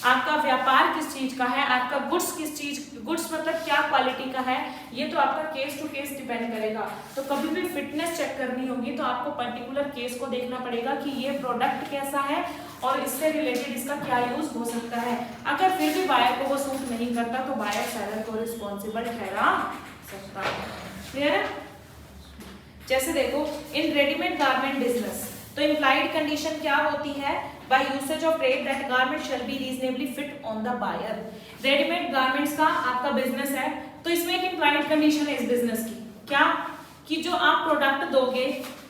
आपका व्यापार किस चीज का है, आपका गुड्स किस चीज, गुड्स मतलब क्या क्वालिटी का है, ये तो आपका केस टू केस डिपेंड करेगा। तो कभी भी फिटनेस चेक करनी होगी तो आपको पर्टिकुलर केस को देखना पड़ेगा कि ये प्रोडक्ट कैसा है और इससे रिलेटेड इसका क्या यूज हो सकता है। अगर फिर भी बायर को वो सूट नहीं करता तो बायर सेलर को रिस्पॉन्सिबल ठहरा सकता है, क्लियर है। जैसे देखो इन रेडीमेड गारमेंट बिजनेस, तो इम्प्लाइड कंडीशन क्या होती है, by usage of trade that garment shall be reasonably fit on the buyer. Readymade garments का आपका बिजनेस है तो इसमें एक इम्प्लाइड कंडीशन है इस बिजनेस की, क्या कि जो आप प्रोडक्ट दोगे,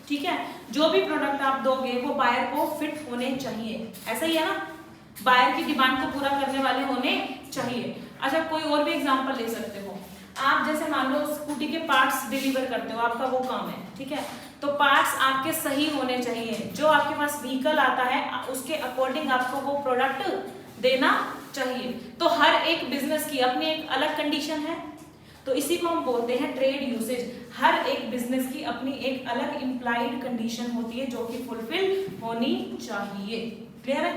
ठीक है, जो भी प्रोडक्ट आप दोगे वो बायर को फिट होने चाहिए, ऐसा ही है ना, बायर की डिमांड को पूरा करने वाले होने चाहिए। अच्छा, कोई और भी एग्जांपल ले सकते हो आप, जैसे मान लो स्कूटी के पार्ट्स डिलीवर करते हो, आपका वो काम है, ठीक है, तो पार्ट्स आपके सही होने चाहिए, जो आपके पास व्हीकल आता है उसके अकॉर्डिंग आपको वो प्रोडक्ट देना चाहिए। तो हर एक बिजनेस की अपनी एक अलग कंडीशन है, तो इसी को हम बोलते हैं ट्रेड यूसेज। हर एक बिजनेस की अपनी एक अलग इम्प्लाइड कंडीशन होती है जो कि फुलफिल होनी चाहिए, क्लियर है।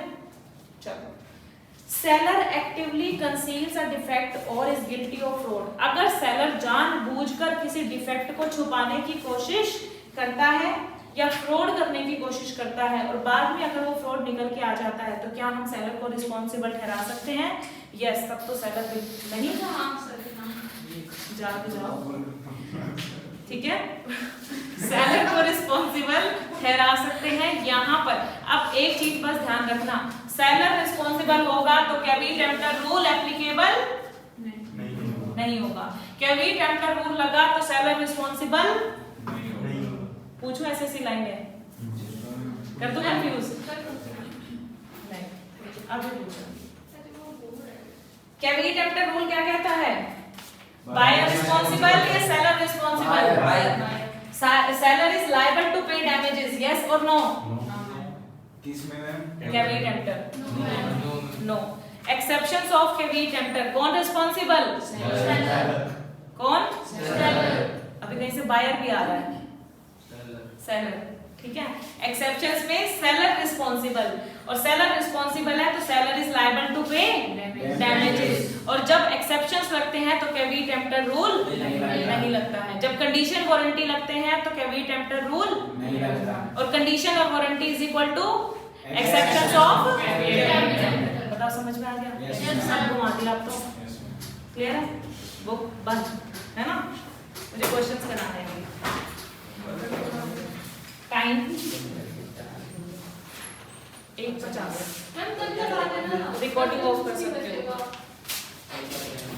चलो, seller actively conceals a defect और इज गिल्टी ऑफ फ्रॉड, अगर सेलर जानबूझकर किसी डिफेक्ट को छुपाने की कोशिश करता है या फ्रॉड करने की कोशिश करता है और बाद में अगर वो फ्रॉड निकल के आ जाता है तो क्या हम सेलर को रिस्पॉन्सिबल ठहरा सकते हैं? यस, तब तो सेलर नहीं, जाओ, ठीक है, सेलर को रिस्पॉन्सिबल ठहरा सकते हैं यहाँ पर। अब एक चीज बस ध्यान रखना, सेलर रिस्पॉन्सिबल होगा तो कैवेट एम्प्टर रूल एप्लीकेबल नहीं होगा। कैवेट एम्प्टर रूल लगा तो सेलर रिस्पॉन्सिबल पूछो, ऐसे लाइन है, कर दो कंफ्यूज नहीं, अब पूछो कैवेट एम्प्टर रूल क्या कहता है, बायर रिस्पॉन्सिबल या seller responsible? Seller is liable to pay damages, yes और नो? किसमें ma'am? Caveat emptor no. Exceptions of caveat emptor, कौन रिस्पॉन्सिबल? कौन? अभी कहीं से बायर भी आ रहा है, सेलर, ठीक है। एक्सेप्शंस में सेलर रिस्पॉन्सिबल, और सेलर रिस्पॉन्सिबल है तो seller is liable to pay damages, और जब एक्सेप्शंस लगते हैं तो कैवेट एम्प्टर रूल नहीं लगता है। जब कंडीशन वारंटी लगते हैं तो कैवेट एम्प्टर रूल नहीं लगता, और कंडीशन और warranty is equal to exceptions of caveat emptor. बताओ समझ में आ गया? सब घुमा दिया आप तो, क्लियर है। बुक बंद है ना, मुझे क्वेश्चंस कराने हैं। टाइम 1:50। मैम कब तक आ जाना? रिकॉर्डिंग ऑफ कर सकते हो। हो